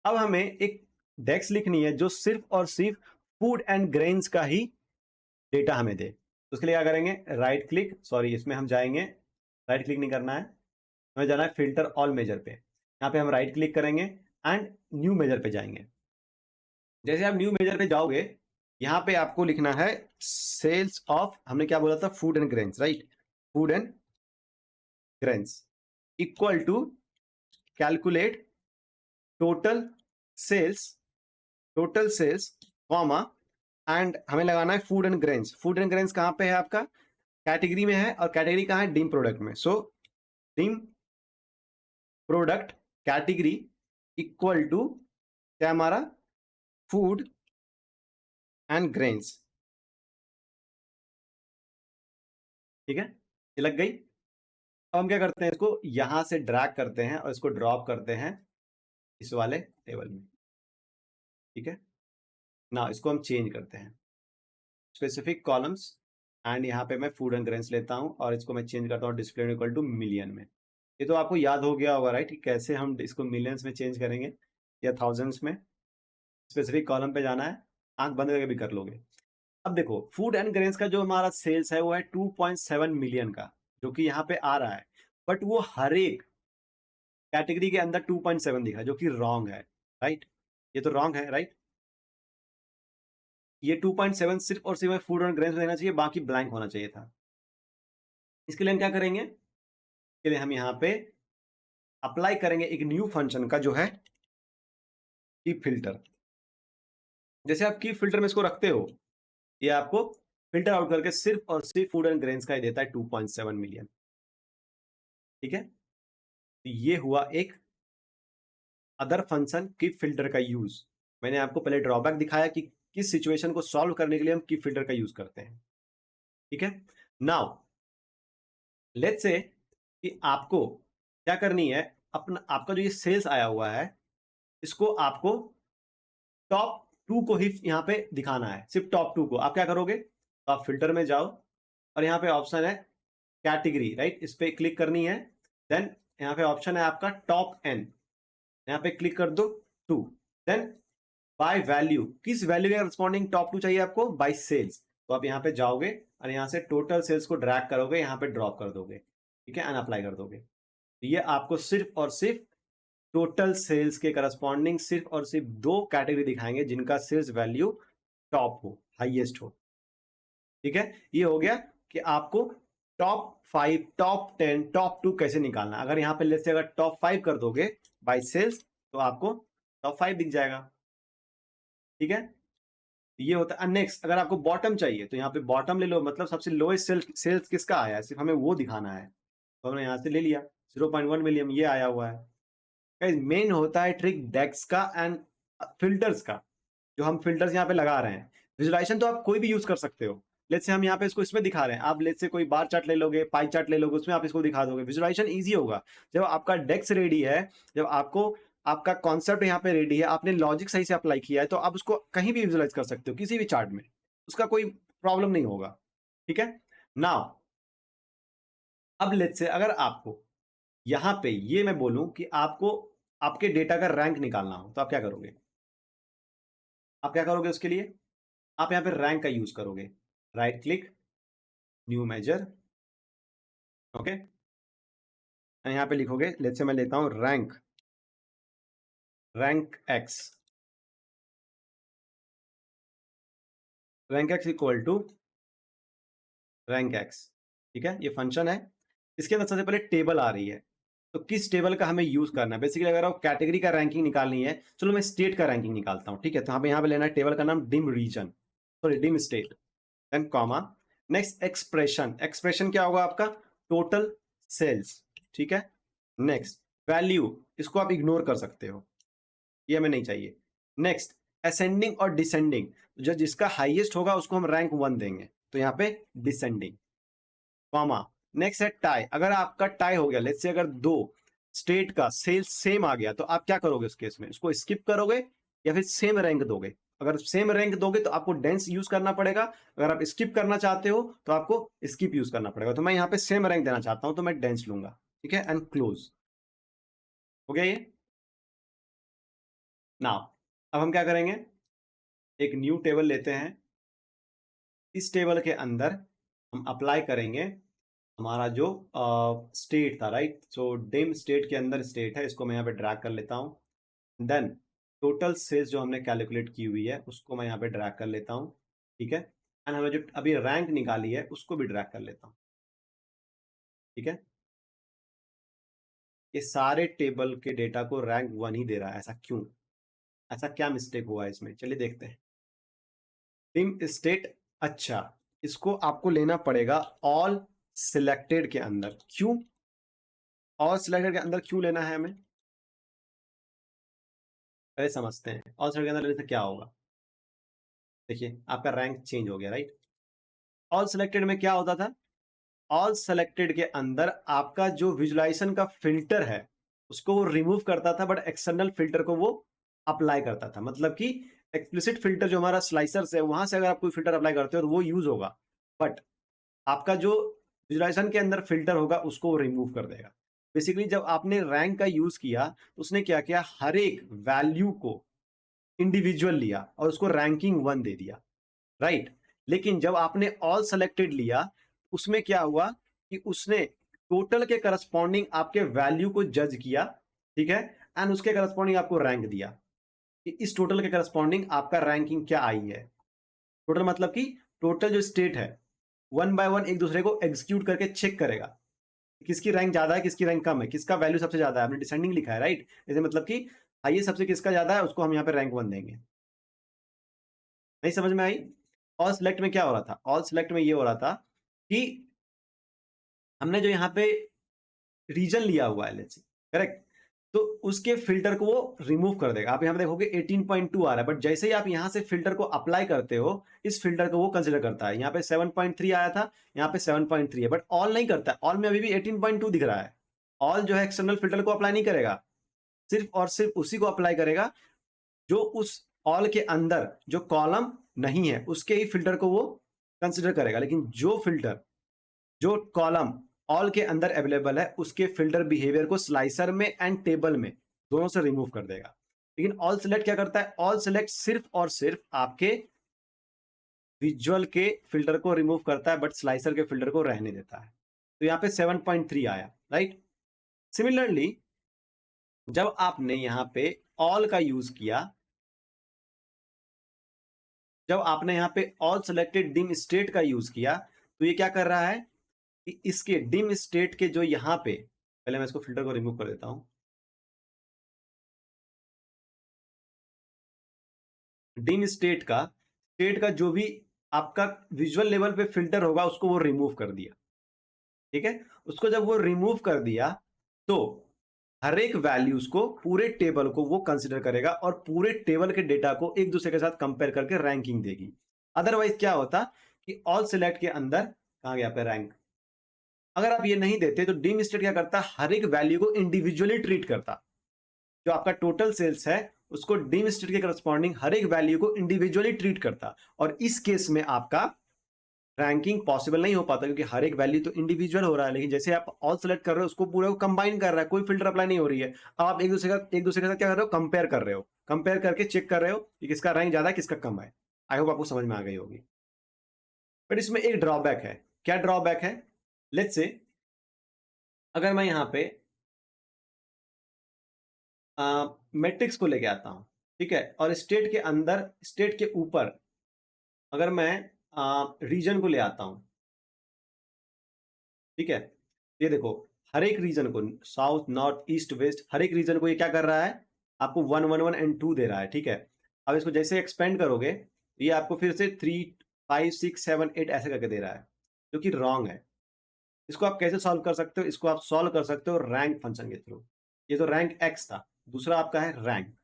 Speaker 1: अब हमें एक डेक्स लिखनी है जो सिर्फ और सिर्फ फूड एंड ग्रेन्स का ही डेटा हमें दे। तो उसके लिए क्या करेंगे, राइट क्लिक, सॉरी इसमें हम जाएंगे, राइट क्लिक नहीं करना है, हमें जाना है फिल्टर ऑल मेजर पे। यहाँ पे हम राइट क्लिक करेंगे एंड न्यू मेजर पे जाएंगे। जैसे आप न्यू मेजर पे जाओगे यहाँ पे आपको लिखना है सेल्स ऑफ, हमने क्या बोला था, food and grains, right. Food and grains equal to calculate total sales, total sales comma and हमें लगाना है food and grains. Food and grains कहाँ पे है आपका, कैटेगरी में है, और कैटेगरी कहाँ है, डीम प्रोडक्ट में। सो dim product category equal to क्या हमारा, फूड एंड ग्रेन्स। ठीक है, ये लग गई। अब हम क्या करते हैं, इसको यहां से ड्रैग करते हैं और इसको ड्रॉप करते हैं इस वाले टेबल में। ठीक है, ना इसको हम चेंज करते हैं स्पेसिफिक कॉलम्स एंड यहाँ पे मैं फूड एंड ग्रेन्स लेता हूँ और इसको मैं चेंज करता हूँ डिस्प्ले इक्वल टू मिलियन में। ये तो आपको याद हो गया होगा, राइट, कि कैसे हम इसको मिलियंस में चेंज करेंगे या थाउजेंड्स में। स्पेसिफिक कॉलम पे जाना है, आंख बंद करके भी कर लोगे। अब देखो फूड एंड ग्रेन्स का जो हमारा सेल्स है वो है 2.7 मिलियन का, जो कि यहाँ पे आ रहा है, बट वो हर एक कैटेगरी के अंदर 2.7 दिखा, जो कि रॉन्ग है, राइट। ये तो रॉन्ग है, राइट। ये 2.7 सिर्फ और सिर्फ फूड और ग्रेन्स में देना चाहिए, बाकी ब्लैंक होना चाहिए था। इसके लिए हम क्या करेंगे, इसके लिए हम यहाँ पे अप्लाई करेंगे एक न्यू फंक्शन का, जो है की फिल्टर। जैसे आप की फिल्टर में इसको रखते हो, ये आपको फिल्टर आउट करके सिर्फ और सिर्फ फूड एंड ग्रेन्स का ही देता है 2.7 मिलियन। ठीक है, तो ये हुआ एक अदर फंक्शन की फिल्टर का यूज। मैंने आपको पहले ड्रॉबैक दिखाया कि किस सिचुएशन को सॉल्व करने के लिए हम की फिल्टर का यूज करते हैं। ठीक है, नाउ लेट्स से कि आपको क्या करनी है, अपना आपका जो ये सेल्स आया हुआ है इसको आपको टॉप 2 को ही यहाँ पे दिखाना है, सिर्फ टॉप 2 को। आप क्या करोगे, तो आप फिल्टर में जाओ और यहाँ पे ऑप्शन है कैटेगरी, राइट, इस पे क्लिक करनी है। देन यहाँ पे ऑप्शन है आपका टॉप एन, यहाँ पे क्लिक कर दो 2। देन बाय वैल्यू, किस वैल्यू के रिस्पॉन्डिंग टॉप 2 चाहिए आपको, बाय सेल्स। तो आप यहाँ पे जाओगे और यहाँ से टोटल सेल्स को ड्रैग करोगे, यहाँ पे ड्रॉप कर दोगे, ठीक है, एंड अप्लाई कर दोगे। तो ये आपको सिर्फ और सिर्फ टोटल सेल्स के करस्पॉन्डिंग सिर्फ और सिर्फ दो कैटेगरी दिखाएंगे जिनका सेल्स वैल्यू टॉप हो, हाईएस्ट हो, ठीक है। ये हो गया कि आपको टॉप 5, टॉप 10, टॉप 2 कैसे निकालना। अगर यहाँ पे लेट्स से अगर टॉप 5 कर दोगे बाय सेल्स तो आपको टॉप 5 दिख जाएगा, ठीक है। ये होता है। नेक्स्ट अगर आपको बॉटम चाहिए तो यहाँ पे बॉटम ले लो, मतलब सबसे लोएस्ट सेल्स किसका आया है, सिर्फ हमें वो दिखाना है, तो हमने यहाँ से ले लिया 0.1 मिलियन ये आया हुआ है। मेन होता है ट्रिक डेक्स का एंड फिल्टर्स का, जो हम फिल्टर्स यहाँ पे लगा रहे हैं। विजुलाइजेशन तो आप कोई भी यूज कर सकते हो। लेट्स से हम यहाँ पे इसको इसमें दिखा रहे हैं, आप लेट्स से कोई बार चार्ट ले लोगे, पाई चार्ट ले लोगे, उसमें आप इसको दिखा दोगे, विजुलाइजेशन इजी होगा। जब आपका डेक्स रेडी है, जब आपको आपका कॉन्सेप्ट यहाँ पे रेडी है, आपने लॉजिक सही से अप्लाई किया है, तो आप उसको कहीं भी विजुलाइज कर सकते हो, किसी भी चार्ट में, उसका कोई प्रॉब्लम नहीं होगा, ठीक है। नाउ अब लेट्स से अगर आपको यहाँ पे ये मैं बोलूं कि आपको आपके डेटा का रैंक निकालना हो तो आप क्या करोगे? आप क्या करोगे उसके लिए? आप यहाँ पे रैंक का यूज करोगे, right click, new measure, okay, यहाँ पे लिखोगे, लेट्स से मैं लेता हूं rank, rank X, rank X equal to rank X, ठीक है। ये फंक्शन है, इसके अंदर सबसे पहले टेबल आ रही है, तो किस टेबल का हमें यूज करना है। बेसिकली अगर आप कैटेगरी का रैंकिंग निकालनी है, चलो मैं स्टेट का रैंकिंग निकालता हूँ, ठीक है। तो यहाँ पे लेना है टेबल का नाम dim region, sorry dim state, then comma, next expression, expression क्या होगा आपका, टोटल सेल्स, ठीक है। नेक्स्ट वैल्यू, इसको आप इग्नोर कर सकते हो, ये हमें नहीं चाहिए। नेक्स्ट असेंडिंग और डिसेंडिंग, जो जिसका हाईएस्ट होगा उसको हम रैंक 1 देंगे, तो यहाँ पे डिसेंडिंग, कॉमा, नेक्स्ट है टाई, अगर आपका टाई हो गया, लेट्स से अगर दो स्टेट का सेल्स सेम आ गया तो आप क्या करोगे उस केस में, उसको स्किप करोगे या फिर सेम रैंक दोगे। अगर सेम रैंक दोगे तो आपको डेंस यूज करना पड़ेगा, अगर आप स्किप करना चाहते हो तो आपको स्किप यूज करना पड़ेगा। तो मैं यहाँ पे सेम रैंक देना चाहता हूं तो मैं डेंस लूंगा, ठीक है, एंड क्लोज, हो गया ये। नाउ अब हम क्या करेंगे, एक न्यू टेबल लेते हैं, इस टेबल के अंदर हम अप्लाई करेंगे हमारा जो स्टेट था, राइट। सो डिम स्टेट के अंदर स्टेट है, इसको मैं यहाँ पे ड्रैग कर लेता हूँ। देन टोटल सेल्स जो हमने कैलकुलेट की हुई है उसको मैं यहाँ पे ड्रैग कर लेता हूँ, ठीक है। एंड हमें जो अभी रैंक निकाली है उसको भी ड्रैग कर लेता हूँ, ठीक है। ये सारे टेबल के डेटा को रैंक 1 ही दे रहा है, ऐसा क्यों, ऐसा क्या मिस्टेक हुआ है इसमें, चलिए देखते हैं। डिम स्टेट, अच्छा, इसको आपको लेना पड़ेगा ऑल सिलेक्टेड के अंदर, क्यों ऑल सिलेक्टेड के अंदर क्यों लेना है हमें, पहले समझते हैं। ऑल सिलेक्टेड के अंदर लेने से क्या होगा, देखिए आपका रैंक चेंज हो गया, राइट। ऑल सिलेक्टेड में क्या होता था, ऑल सेलेक्टेड के अंदर आपका जो विजुलाइजेशन का फिल्टर है उसको वो रिमूव करता था, बट एक्सटर्नल फिल्टर को वो अप्लाई करता था। मतलब कि एक्सप्लिसिट फिल्टर जो हमारा स्लाइसर्स है वहां से अगर आप कोई फिल्टर अप्लाई करते हो तो वो यूज होगा, बट आपका जो विजुलाइजेशन के अंदर फिल्टर होगा उसको वो रिमूव कर देगा। बेसिकली जब आपने रैंक का यूज किया तो उसने क्या किया, हर एक वैल्यू को इंडिविजुअल लिया और उसको रैंकिंग 1 दे दिया, राइट। लेकिन जब आपने ऑल सेलेक्टेड लिया उसमें क्या हुआ कि उसने टोटल के करस्पॉन्डिंग आपके वैल्यू को जज किया, ठीक है, एंड उसके करस्पॉन्डिंग आपको रैंक दिया कि इस टोटल के करस्पॉन्डिंग आपका रैंकिंग क्या आई है। टोटल मतलब कि टोटल जो स्टेट है 1 बाय 1 एक दूसरे को एग्जीक्यूट करके चेक करेगा किसकी रैंक ज्यादा है, किसकी रैंक कम है, किसका वैल्यू सबसे ज्यादा है, आपने डिसेंडिंग लिखा है, राइट। जैसे मतलब कि हाईएस्ट सबसे किसका ज्यादा है उसको हम यहाँ पे रैंक 1 देंगे। नहीं समझ में आई? ऑल सिलेक्ट में क्या हो रहा था, ऑल सिलेक्ट में ये हो रहा था कि हमने जो यहाँ पे रीजन लिया हुआ है, लेट्स करेक्ट, तो उसके फिल्टर को वो रिमूव कर देगा। आप यहाँ पे देखोगे 18.2 आ रहा है, बट जैसे ही आप यहाँ से फिल्टर को अप्लाई करते हो इस फिल्टर को वो कंसिडर करता है। यहाँ पे 7.3 आया था, यहाँ पे 7.3 है, बट ऑल नहीं करता है। ऑल में अभी भी 18.2 दिख रहा है। ऑल जो है एक्सटर्नल फिल्टर को अप्लाई नहीं करेगा, सिर्फ और सिर्फ उसी को अप्लाई करेगा जो उस ऑल के अंदर जो कॉलम नहीं है उसके ही फिल्टर को वो कंसिडर करेगा। लेकिन जो फिल्टर जो कॉलम ऑल के अंदर अवेलेबल है उसके फिल्टर बिहेवियर को स्लाइसर में एंड टेबल में दोनों से रिमूव कर देगा। लेकिन ऑल सिलेक्ट क्या करता है, ऑल सिलेक्ट सिर्फ और सिर्फ आपके विजुअल के फिल्टर को रिमूव करता है बट स्लाइसर के फिल्टर को रहने देता है। तो यहाँ पे 7.3 आया, राइट। सिमिलरली जब आपने यहाँ पे ऑल का यूज किया, जब आपने यहाँ पे ऑल सेलेक्टेड डिम स्टेट का यूज किया, तो ये क्या कर रहा है कि इसके डिम स्टेट के जो यहाँ पे, पहले मैं इसको फिल्टर को रिमूव कर देता हूं, डिम स्टेट का जो भी आपका विजुअल लेवल पे फिल्टर होगा उसको वो रिमूव कर दिया, ठीक है। उसको जब वो रिमूव कर दिया तो हर एक वैल्यूज को, पूरे टेबल को वो कंसिडर करेगा और पूरे टेबल के डेटा को एक दूसरे के साथ कंपेयर करके रैंकिंग देगी। अदरवाइज क्या होता कि ऑल सिलेक्ट के अंदर कहां गया पे रैंक, अगर आप ये नहीं देते तो डिम स्टेट क्या करता, हर एक वैल्यू को इंडिविजुअली ट्रीट करता। जो आपका टोटल सेल्स है उसको डिम स्टेट के करस्पॉन्डिंग हर एक वैल्यू को इंडिविजुअली ट्रीट करता, और इस केस में आपका रैंकिंग पॉसिबल नहीं हो पाता क्योंकि हर एक वैल्यू तो इंडिविजुअल हो रहा है। लेकिन जैसे आप ऑल सेलेक्ट कर रहे हो उसको पूरे को कंबाइन कर रहा है, कोई फिल्टर अप्लाई नहीं हो रही है। अब आप एक दूसरे के साथ क्या कर रहे हो, कंपेयर कर रहे हो, कंपेयर करके चेक कर रहे हो कि किसका रैंक ज्यादा है किसका कम है। आई होप आपको समझ में आ गई होगी। बट इसमें एक ड्रॉबैक है। क्या ड्रॉबैक है? लेट्स से अगर मैं यहाँ पे मैट्रिक्स को लेके आता हूं, ठीक है, और स्टेट के अंदर, स्टेट के ऊपर अगर मैं रीजन को ले आता हूं, ठीक है, ये देखो हर एक रीजन को, साउथ नॉर्थ ईस्ट वेस्ट, हर एक रीजन को ये क्या कर रहा है, आपको 1 1 1 एंड 2 दे रहा है, ठीक है। अब इसको जैसे एक्सपेंड करोगे ये आपको फिर से 3 5 6 7 8 ऐसे करके दे रहा है, जो कि रॉन्ग है। इसको आप कैसे सॉल्व कर सकते हो? इसको आप सॉल्व कर सकते हो रैंक फंक्शन के थ्रू। ये तो रैंक एक्स था, दूसरा आपका है रैंक।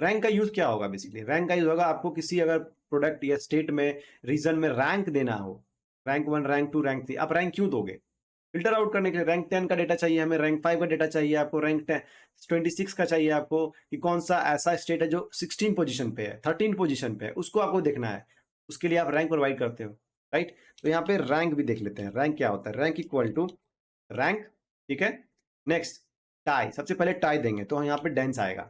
Speaker 1: रैंक का यूज क्या होगा? बेसिकली रैंक का यूज होगा आपको किसी अगर प्रोडक्ट या स्टेट में, रीजन में रैंक देना हो, रैंक 1 रैंक 2 रैंक 3, आप रैंक क्यों दोगे? फिल्टर आउट करने के लिए। रैंक 10 का डेटा चाहिए हमें, रैंक 5 का डेटा चाहिए आपको, रैंक 26 का चाहिए आपको कि कौन सा ऐसा स्टेट है जो 16 पोजीशन पे है, 13 पोजीशन पे है, उसको आपको देखना है। उसके लिए आप रैंक प्रोवाइड करते हो, राइट। तो यहाँ पे रैंक भी देख लेते हैं। रैंक क्या होता है? रैंक इक्वल टू रैंक, ठीक है। नेक्स्ट टाई, सबसे पहले टाई देंगे तो यहाँ पे डेंस आएगा,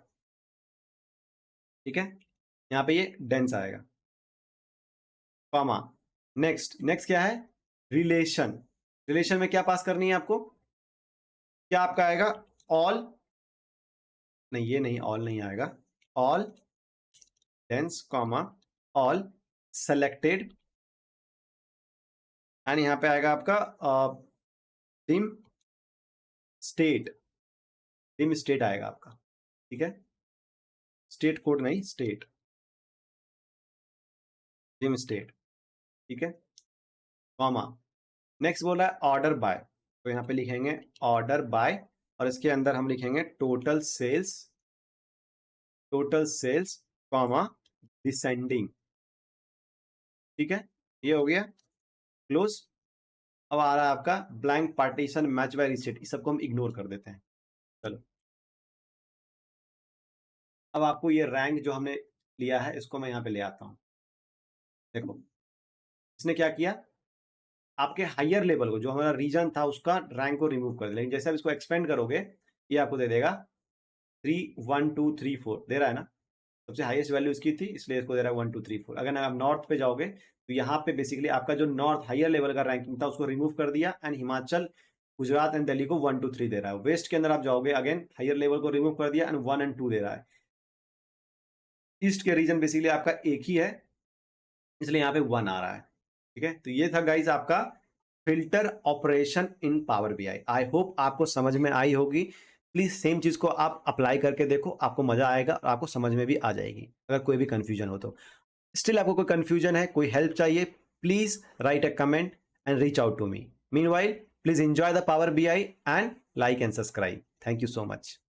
Speaker 1: ठीक है, यहाँ पे ये डेंस आएगा, कॉमा। नेक्स्ट, नेक्स्ट क्या है? रिलेशन। रिलेशन में क्या पास करनी है आपको? क्या आपका आएगा? ऑल, नहीं ये नहीं, ऑल नहीं आएगा, all dense comma all selected, and यहाँ पे आएगा आपका डिम स्टेट, डिम स्टेट आएगा आपका, ठीक है। स्टेट कोड नहीं, स्टेट, डिम स्टेट, ठीक है, कॉमा। नेक्स्ट बोला है ऑर्डर बाय, तो यहाँ पे लिखेंगे ऑर्डर बाय, और इसके अंदर हम लिखेंगे total sales, total sales comma descending, ठीक है। ये हो गया क्लोज। अब आ रहा है आपका blank partition match by reset, इस सबको हम इग्नोर कर देते हैं। चलो अब आपको ये रैंक जो हमने लिया है इसको मैं यहाँ पे ले आता हूँ। देखो इसने क्या किया, आपके हायर लेवल को, जो हमारा रीजन था उसका रैंक को रिमूव कर दिया। लेकिन जैसे आप इसको एक्सपेंड करोगे ये आपको दे देगा 3 1 2 3 4 दे रहा है ना, सबसे हाईएस्ट वैल्यू इसकी थी इसलिए इसको दे रहा है 1 2 3 4। अगर आप नॉर्थ पे जाओगे तो यहाँ पे बेसिकली आपका जो नॉर्थ हायर लेवल का रैंकिंग था उसको रिमूव कर दिया, एंड हिमाचल, गुजरात एंड दिल्ली को 1 2 3 दे रहा है। वेस्ट के अंदर आप जाओगे अगेन हायर लेवल को रिमूव कर दिया एंड 1 एंड 2 दे रहा है। ईस्ट के रीजन बेसिकली आपका एक ही है इसलिए यहाँ पे 1 आ रहा है, ठीक है। तो ये था गाइज आपका filter operation in power BI. I hope आपको समझ में आई होगी। प्लीज सेम चीज को आप अप्लाई करके देखो, आपको मजा आएगा और आपको समझ में भी आ जाएगी। अगर कोई भी कंफ्यूजन हो तो, स्टिल आपको कोई कंफ्यूजन है, कोई हेल्प चाहिए, please write a comment and reach out to me. Meanwhile please enjoy the Power BI and like and subscribe. Thank you so much.